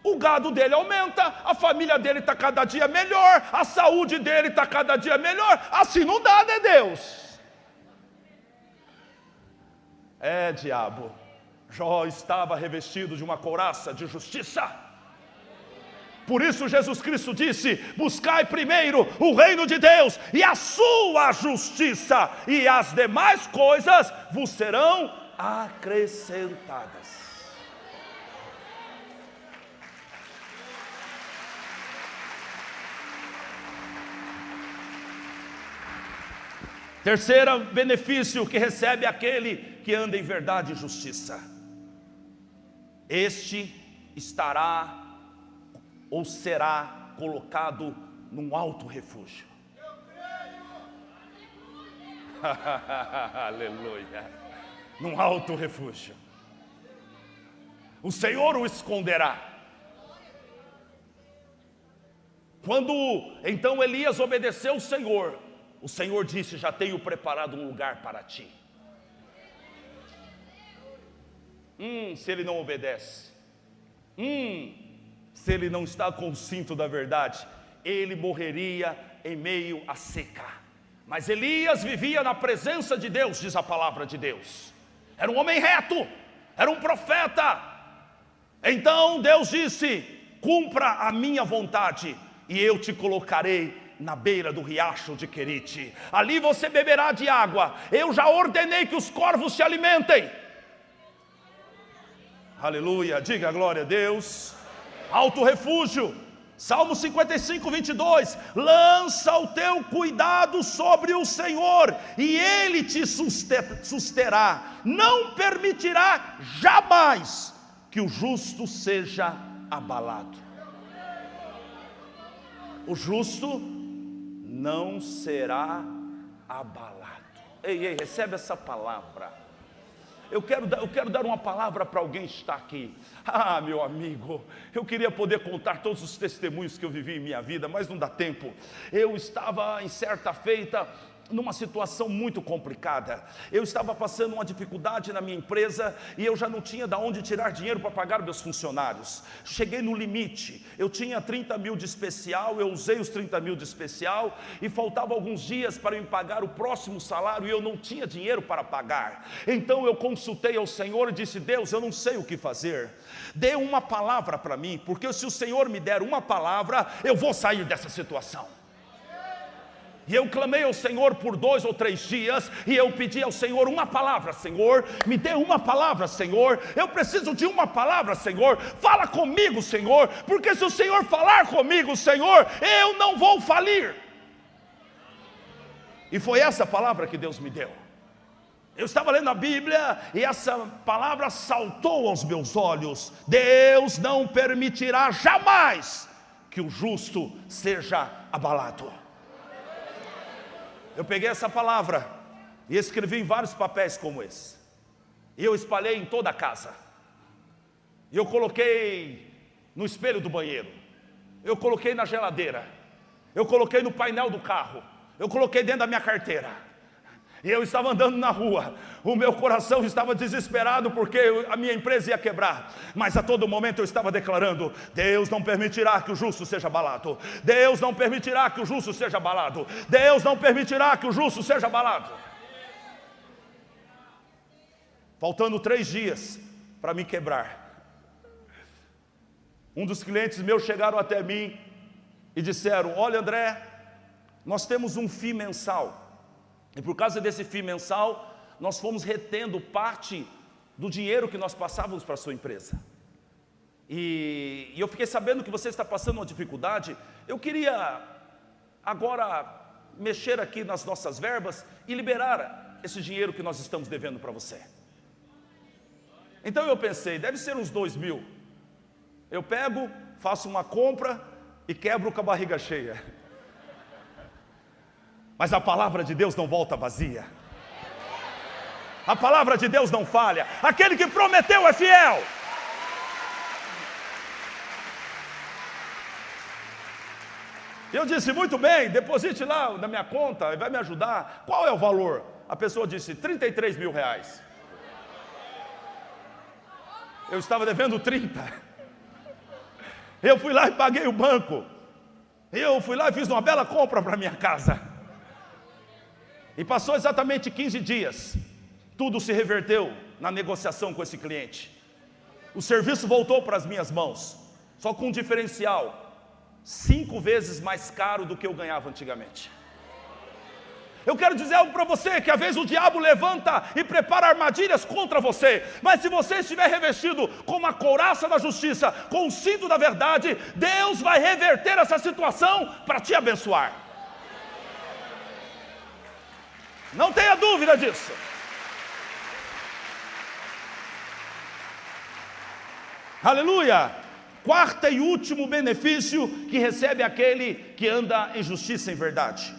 O gado dele aumenta. A família dele está cada dia melhor. A saúde dele está cada dia melhor. Assim não dá, né, Deus? É, diabo. Jó estava revestido de uma couraça de justiça. Por isso Jesus Cristo disse: buscai primeiro o reino de Deus e a sua justiça, e as demais coisas vos serão acrescentadas. Terceiro benefício que recebe aquele que anda em verdade e justiça: este estará ou será colocado num alto refúgio. Aleluia. Num alto refúgio. O Senhor o esconderá. Quando então Elias obedeceu o Senhor disse: já tenho preparado um lugar para ti. Se ele não obedece, se ele não está com o cinto da verdade, ele morreria em meio à seca. Mas Elias vivia na presença de Deus, diz a palavra de Deus. Era um homem reto, era um profeta. Então Deus disse: cumpra a minha vontade, e eu te colocarei na beira do riacho de Querite. Ali você beberá de água. Eu já ordenei que os corvos te alimentem. Aleluia, diga glória a Deus. Alto refúgio. Salmo 55, 22. Lança o teu cuidado sobre o Senhor, e Ele te susterá. Não permitirá jamais que o justo seja abalado. O justo não será abalado. Ei, recebe essa palavra. Eu quero dar uma palavra para alguém que está aqui. Meu amigo, eu queria poder contar todos os testemunhos que eu vivi em minha vida, mas não dá tempo. Eu estava em certa feita numa situação muito complicada. Eu estava passando uma dificuldade na minha empresa e eu já não tinha de onde tirar dinheiro para pagar meus funcionários. Cheguei no limite. Eu tinha 30 mil de especial, eu usei os 30 mil de especial e faltava alguns dias para eu pagar o próximo salário e eu não tinha dinheiro para pagar. Então eu consultei ao Senhor e disse: Deus, eu não sei o que fazer. Dê uma palavra para mim, porque se o Senhor me der uma palavra, eu vou sair dessa situação. E eu clamei ao Senhor por 2 ou 3 dias, e eu pedi ao Senhor uma palavra: Senhor, me dê uma palavra, Senhor, eu preciso de uma palavra, Senhor, fala comigo, Senhor, porque se o Senhor falar comigo, Senhor, eu não vou falir. E foi essa palavra que Deus me deu. Eu estava lendo a Bíblia e essa palavra saltou aos meus olhos: Deus não permitirá jamais que o justo seja abalado. Eu peguei essa palavra e escrevi em vários papéis como esse. E eu espalhei em toda a casa. E eu coloquei no espelho do banheiro. Eu coloquei na geladeira. Eu coloquei no painel do carro. Eu coloquei dentro da minha carteira. E eu estava andando na rua. O meu coração estava desesperado porque a minha empresa ia quebrar. Mas a todo momento eu estava declarando: Deus não permitirá que o justo seja abalado. Deus não permitirá que o justo seja abalado. Deus não permitirá que o justo seja abalado. faltando 3 dias para me quebrar. Um dos clientes meus chegaram até mim e disseram: olha, André, nós temos um FII mensal, e por causa desse FII mensal, nós fomos retendo parte do dinheiro que nós passávamos para a sua empresa. E eu fiquei sabendo que você está passando uma dificuldade. Eu queria agora mexer aqui nas nossas verbas e liberar esse dinheiro que nós estamos devendo para você. Então eu pensei, deve ser uns 2.000. Eu pego, faço uma compra e quebro com a barriga cheia. Mas a palavra de Deus não volta vazia. A palavra de Deus não falha. Aquele que prometeu é fiel. Eu disse: muito bem, deposite lá na minha conta, vai me ajudar. Qual é o valor? A pessoa disse: 33 mil reais. Eu estava devendo 30. Eu fui lá e paguei o banco. Eu fui lá e fiz uma bela compra para minha casa. E passou exatamente 15 dias. Tudo se reverteu na negociação com esse cliente. O serviço voltou para as minhas mãos, só com um diferencial: 5 vezes mais caro do que eu ganhava antigamente. Eu quero dizer algo para você, que às vezes o diabo levanta e prepara armadilhas contra você, mas se você estiver revestido com a couraça da justiça, com o cinto da verdade, Deus vai reverter essa situação para te abençoar. Não tenha dúvida disso. Aleluia! Quarto e último benefício que recebe aquele que anda em justiça e em verdade.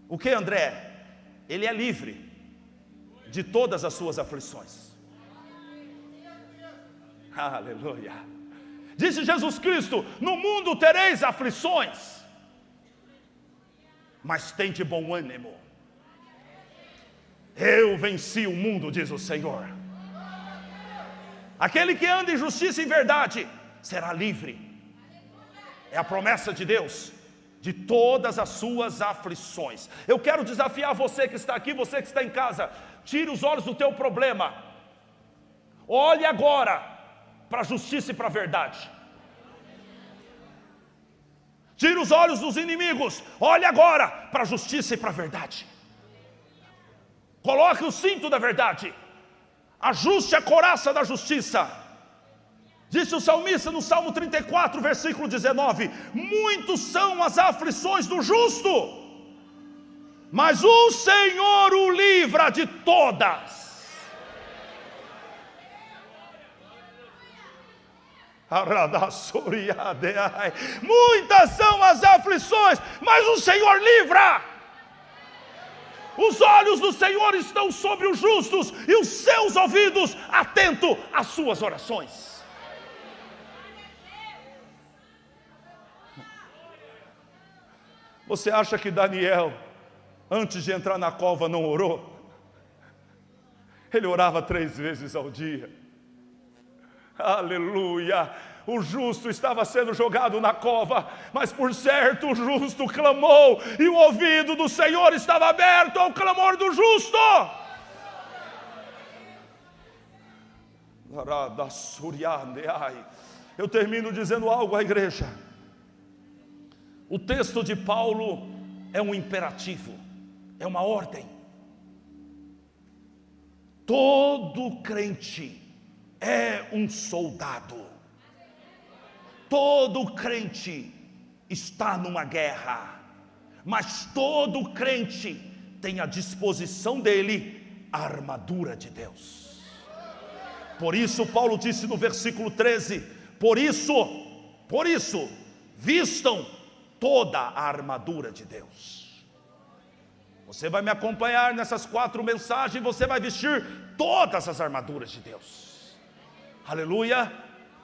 O que, André? Ele é livre de todas as suas aflições. Aleluia! Disse Jesus Cristo: no mundo tereis aflições, mas tende bom ânimo. Eu venci o mundo, diz o Senhor. Aquele que anda em justiça e em verdade será livre. É a promessa de Deus. De todas as suas aflições. Eu quero desafiar você que está aqui, você que está em casa. Tire os olhos do teu problema. Olhe agora para a justiça e para a verdade. Tire os olhos dos inimigos. Olhe agora para a justiça e para a verdade. Coloque o cinto da verdade. Ajuste a couraça da justiça. Disse o salmista no Salmo 34, versículo 19: muitos são as aflições do justo, mas o Senhor o livra de todas. Muitas são as aflições, mas o Senhor livra. Os olhos do Senhor estão sobre os justos e os seus ouvidos atentos às suas orações. Você acha que Daniel, antes de entrar na cova, não orou? Ele orava 3 vezes ao dia. Aleluia! O justo estava sendo jogado na cova, mas por certo o justo clamou, e o ouvido do Senhor estava aberto ao clamor do justo. Eu termino dizendo algo à igreja. O texto de Paulo é um imperativo, é uma ordem. Todo crente é um soldado. Todo crente está numa guerra, mas todo crente tem à disposição dele a armadura de Deus. Por isso Paulo disse no versículo 13: por isso, vistam toda a armadura de Deus. Você vai me acompanhar nessas 4 mensagens, você vai vestir todas as armaduras de Deus. Aleluia!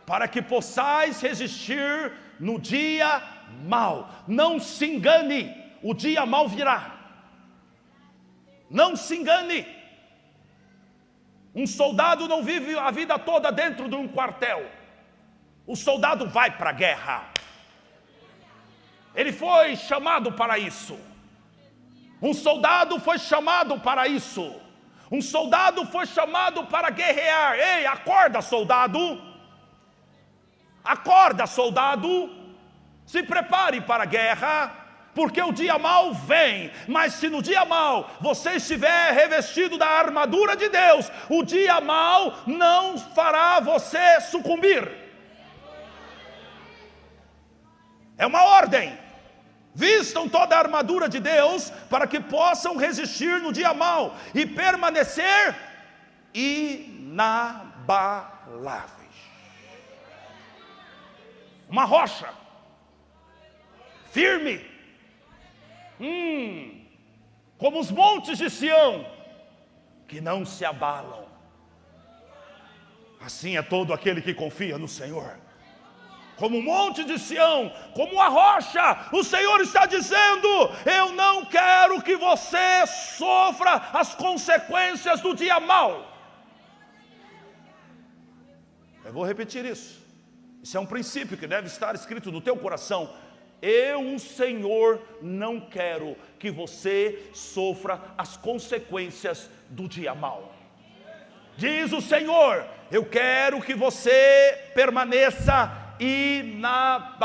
Para que possais resistir no dia mau. Não se engane, o dia mau virá. Não se engane. Um soldado não vive a vida toda dentro de um quartel. O soldado vai para a guerra. Ele foi chamado para isso. Um soldado foi chamado para isso. Um soldado foi chamado para guerrear. Ei, acorda, soldado! Acorda, soldado! Se prepare para a guerra, porque o dia mau vem. Mas se no dia mau você estiver revestido da armadura de Deus, o dia mau não fará você sucumbir. É uma ordem. Vistam toda a armadura de Deus para que possam resistir no dia mau e permanecer inabaláveis. Uma rocha firme, como os montes de Sião, que não se abalam. Assim é todo aquele que confia no Senhor. Como um monte de Sião, como uma rocha, o Senhor está dizendo: eu não quero que você sofra as consequências do dia mau. Eu vou repetir isso. Isso é um princípio que deve estar escrito no teu coração. Eu, o Senhor, não quero que você sofra as consequências do dia mau. Diz o Senhor: eu quero que você permaneça inabalável.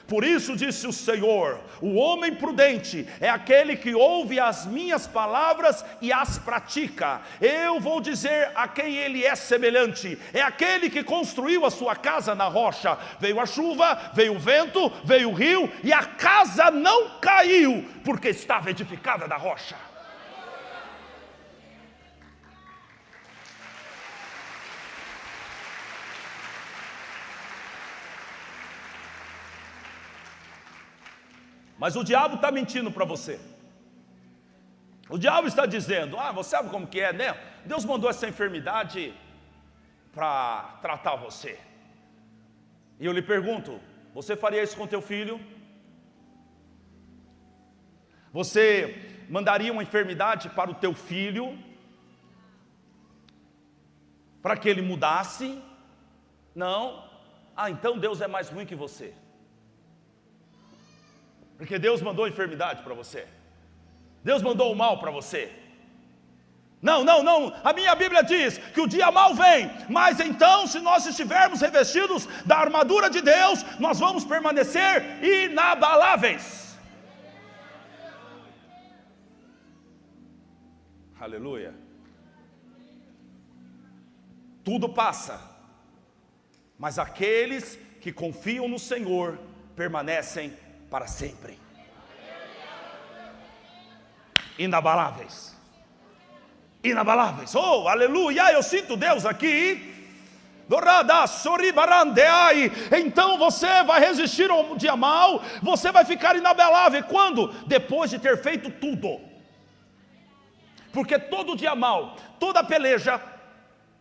Por isso disse o Senhor: o homem prudente é aquele que ouve as minhas palavras e as pratica. Eu vou dizer a quem ele é semelhante. É aquele que construiu a sua casa na rocha. Veio a chuva, veio o vento, veio o rio, e a casa não caiu, porque estava edificada na rocha. Mas o diabo está mentindo para você. O diabo está dizendo: você sabe como que é, né? Deus mandou essa enfermidade para tratar você. E eu lhe pergunto: você faria isso com teu filho? Você mandaria uma enfermidade para o teu filho, para que ele mudasse? Não. Então Deus é mais ruim que você. Porque Deus mandou enfermidade para você. Deus mandou o mal para você. Não, a minha Bíblia diz que o dia mau vem, mas então, se nós estivermos revestidos da armadura de Deus, nós vamos permanecer inabaláveis. Aleluia. Tudo passa, mas aqueles que confiam no Senhor permanecem para sempre. Inabaláveis. Inabaláveis. Oh, aleluia, eu sinto Deus aqui. Então você vai resistir ao dia mau, você vai ficar inabalável. Quando? Depois de ter feito tudo. Porque todo dia mau, toda peleja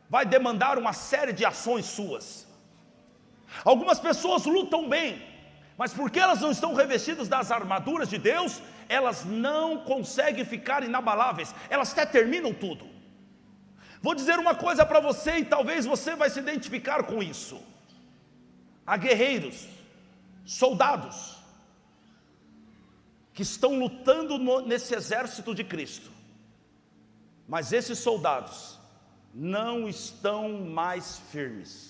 vai demandar uma série de ações suas. Algumas pessoas lutam bem, mas porque elas não estão revestidas das armaduras de Deus, elas não conseguem ficar inabaláveis. Elas até terminam tudo. Vou dizer uma coisa para você, e talvez você vai se identificar com isso. Há guerreiros, soldados, que estão lutando nesse exército de Cristo. Mas esses soldados não estão mais firmes.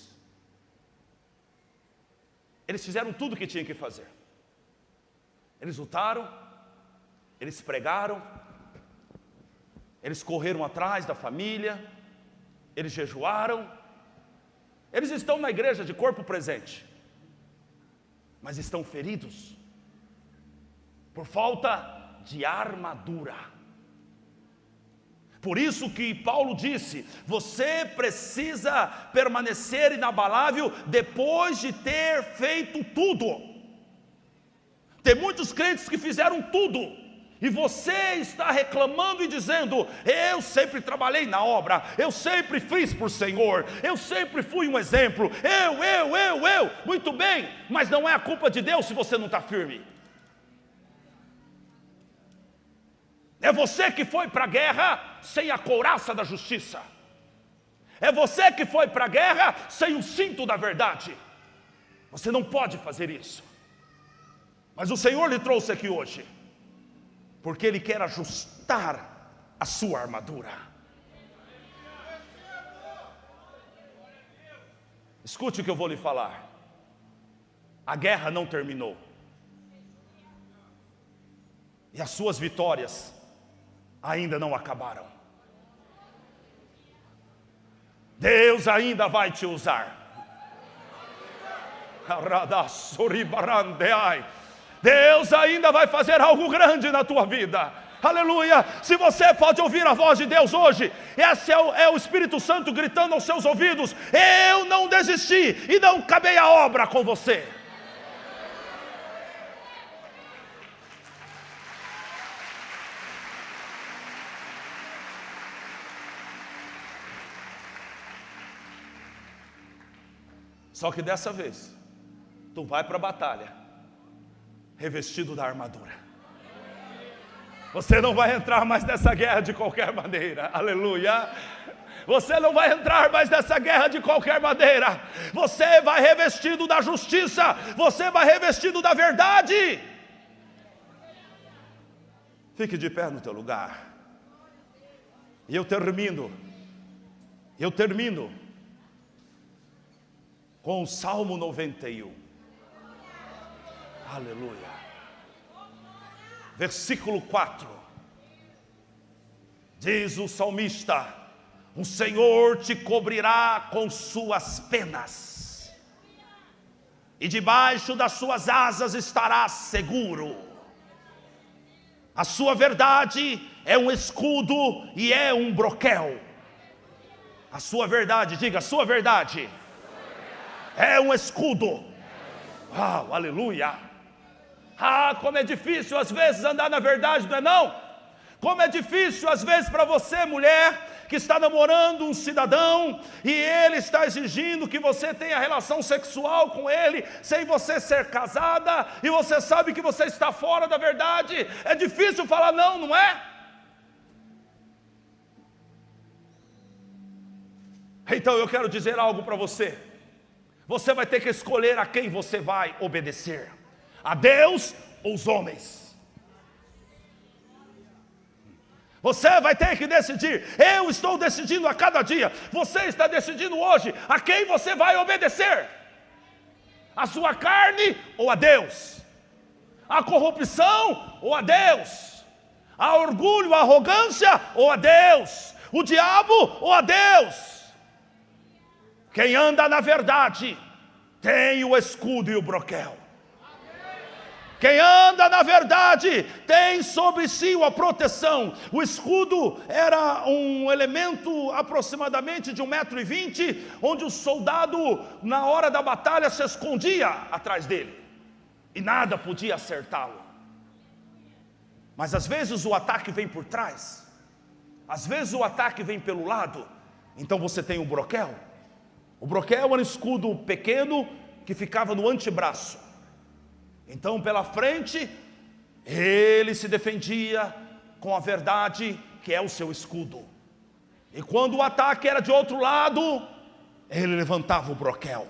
Eles fizeram tudo o que tinham que fazer. Eles lutaram, eles pregaram, eles correram atrás da família, eles jejuaram, eles estão na igreja de corpo presente, mas estão feridos por falta de armadura. Por isso que Paulo disse: você precisa permanecer inabalável depois de ter feito tudo. Tem muitos crentes que fizeram tudo, e você está reclamando e dizendo: eu sempre trabalhei na obra, eu sempre fiz por Senhor, eu sempre fui um exemplo, eu. Muito bem, mas não é a culpa de Deus se você não está firme. É você que foi para a guerra sem a couraça da justiça. É você que foi para a guerra sem o cinto da verdade. Você não pode fazer isso. Mas o Senhor lhe trouxe aqui hoje porque Ele quer ajustar a sua armadura. Escute o que eu vou lhe falar. A guerra não terminou. E as suas vitórias ainda não acabaram. Deus ainda vai te usar. Deus ainda vai fazer algo grande na tua vida. Aleluia. Se você pode ouvir a voz de Deus hoje, esse é o Espírito Santo gritando aos seus ouvidos: eu não desisti e não acabei a obra com você. Só que dessa vez, tu vai para a batalha revestido da armadura. Você não vai entrar mais nessa guerra de qualquer maneira. Aleluia. Você não vai entrar mais nessa guerra de qualquer maneira. Você vai revestido da justiça. Você vai revestido da verdade. Fique de pé no teu lugar. E eu termino com o Salmo 91. Aleluia. Versículo 4. Diz o salmista: o Senhor te cobrirá com suas penas, e debaixo das suas asas estarás seguro. A sua verdade é um escudo e é um broquel. A sua verdade, diga, a sua verdade é um escudo. Uau, aleluia. Ah, como é difícil às vezes andar na verdade, não é não? Como é difícil às vezes para você, mulher, que está namorando um cidadão e ele está exigindo que você tenha relação sexual com ele sem você ser casada, e você sabe que você está fora da verdade. É difícil falar não, não é? Então eu quero dizer algo para você. Você vai ter que escolher a quem você vai obedecer: a Deus ou os homens. Você vai ter que decidir. Eu estou decidindo a cada dia. Você está decidindo hoje a quem você vai obedecer: a sua carne ou a Deus? A corrupção ou a Deus? A orgulho, a arrogância ou a Deus? O diabo ou a Deus? Quem anda na verdade tem o escudo e o broquel. Quem anda na verdade tem sobre si a proteção. O escudo era um elemento aproximadamente de 1,20 m, onde o soldado, na hora da batalha, se escondia atrás dele, e nada podia acertá-lo. Mas às vezes o ataque vem por trás, às vezes o ataque vem pelo lado. Então você tem o broquel. O broquel era um escudo pequeno que ficava no antebraço. Então pela frente ele se defendia com a verdade, que é o seu escudo. E quando o ataque era de outro lado, ele levantava o broquel.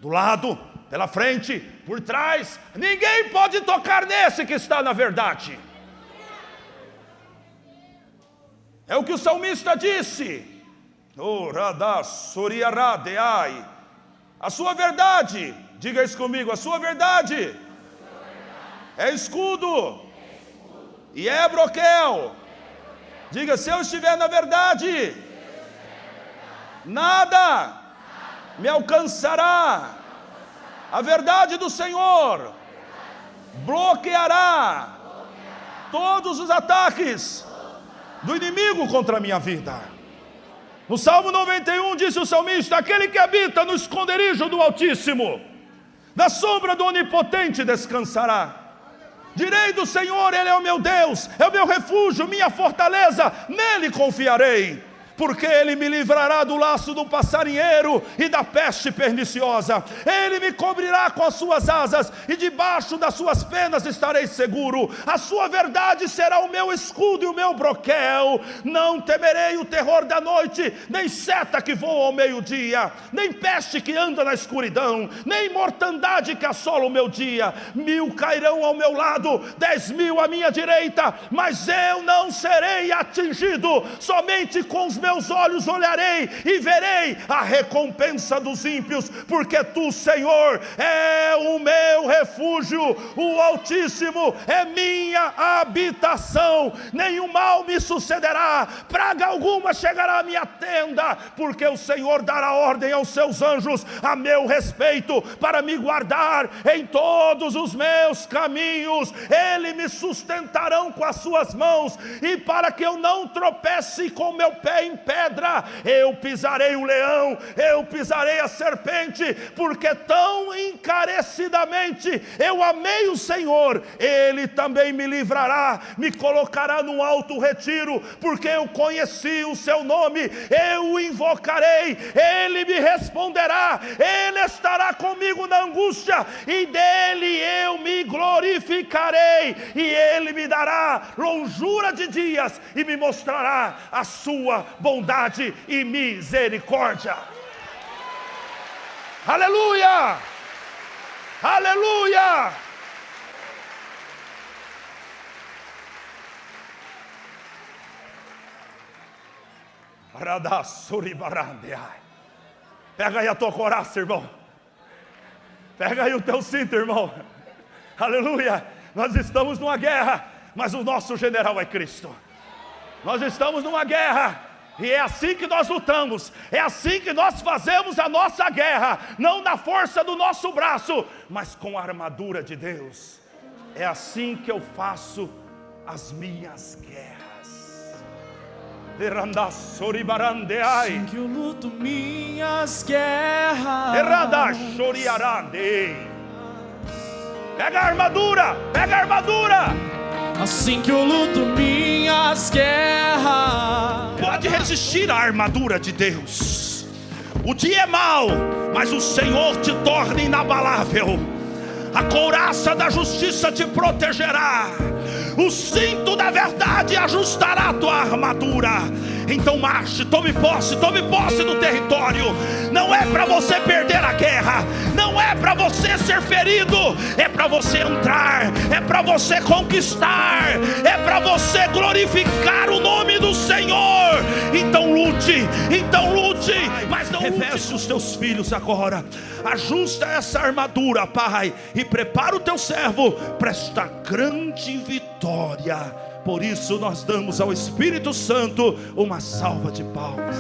Do lado, pela frente, por trás, ninguém pode tocar nesse que está na verdade. É o que o salmista disse. A sua verdade, diga isso comigo, a sua verdade é escudo e é broquel. Diga, se eu estiver na verdade, nada me alcançará. A verdade do Senhor bloqueará todos os ataques do inimigo contra a minha vida. No Salmo 91 disse o salmista: aquele que habita no esconderijo do Altíssimo, na sombra do Onipotente descansará. Direi do Senhor, Ele é o meu Deus, é o meu refúgio, minha fortaleza, nele confiarei. porque Ele me livrará do laço do passarinheiro e da peste perniciosa. Ele me cobrirá com as suas asas, e debaixo das suas penas estarei seguro. A sua verdade será o meu escudo e o meu broquel. Não temerei o terror da noite, nem seta que voa ao meio-dia, nem peste que anda na escuridão, nem mortandade que assola o meu dia. 1000 cairão ao meu lado, 10.000 à minha direita, mas eu não serei atingido. Somente com os meus olhos olharei e verei a recompensa dos ímpios, porque tu, Senhor, é o meu refúgio, o Altíssimo é minha habitação. Nenhum mal me sucederá, praga alguma chegará à minha tenda, porque o Senhor dará ordem aos seus anjos a meu respeito, para me guardar em todos os meus caminhos. Eles me sustentarão com as suas mãos, e para que eu não tropece com meu pé em pedra, eu pisarei o leão, eu pisarei a serpente, porque tão encarecidamente eu amei o Senhor. Ele também me livrará, me colocará num alto retiro, porque eu conheci o seu nome. Eu o invocarei, ele me responderá, ele estará comigo na angústia, e dele eu me glorificarei. E ele me dará longura de dias, e me mostrará a sua bondade e misericórdia. Aleluia! Aleluia! Pega aí a tua coraça, irmão. Pega aí o teu cinto, irmão. Aleluia! Nós estamos numa guerra, mas o nosso general é Cristo. Nós estamos numa guerra, e é assim que nós lutamos, é assim que nós fazemos a nossa guerra, não na força do nosso braço, mas com a armadura de Deus. É assim que eu faço as minhas guerras. Assim que eu luto minhas guerras. Pega a armadura, pega a armadura. Assim que eu luto minhas guerras. Pode resistir à armadura de Deus. O dia é mau, mas o Senhor te torna inabalável. A couraça da justiça te protegerá. O cinto da verdade ajustará a tua armadura. Então marche, tome posse do território. Não é para você perder a guerra, não é para você ser ferido, é para você entrar, é para você conquistar, é para você glorificar o nome do Senhor. Então lute, mas não reveste os teus filhos agora. Ajusta essa armadura, Pai, e prepara o teu servo para esta grande vitória. Por isso nós damos ao Espírito Santo uma salva de palmas.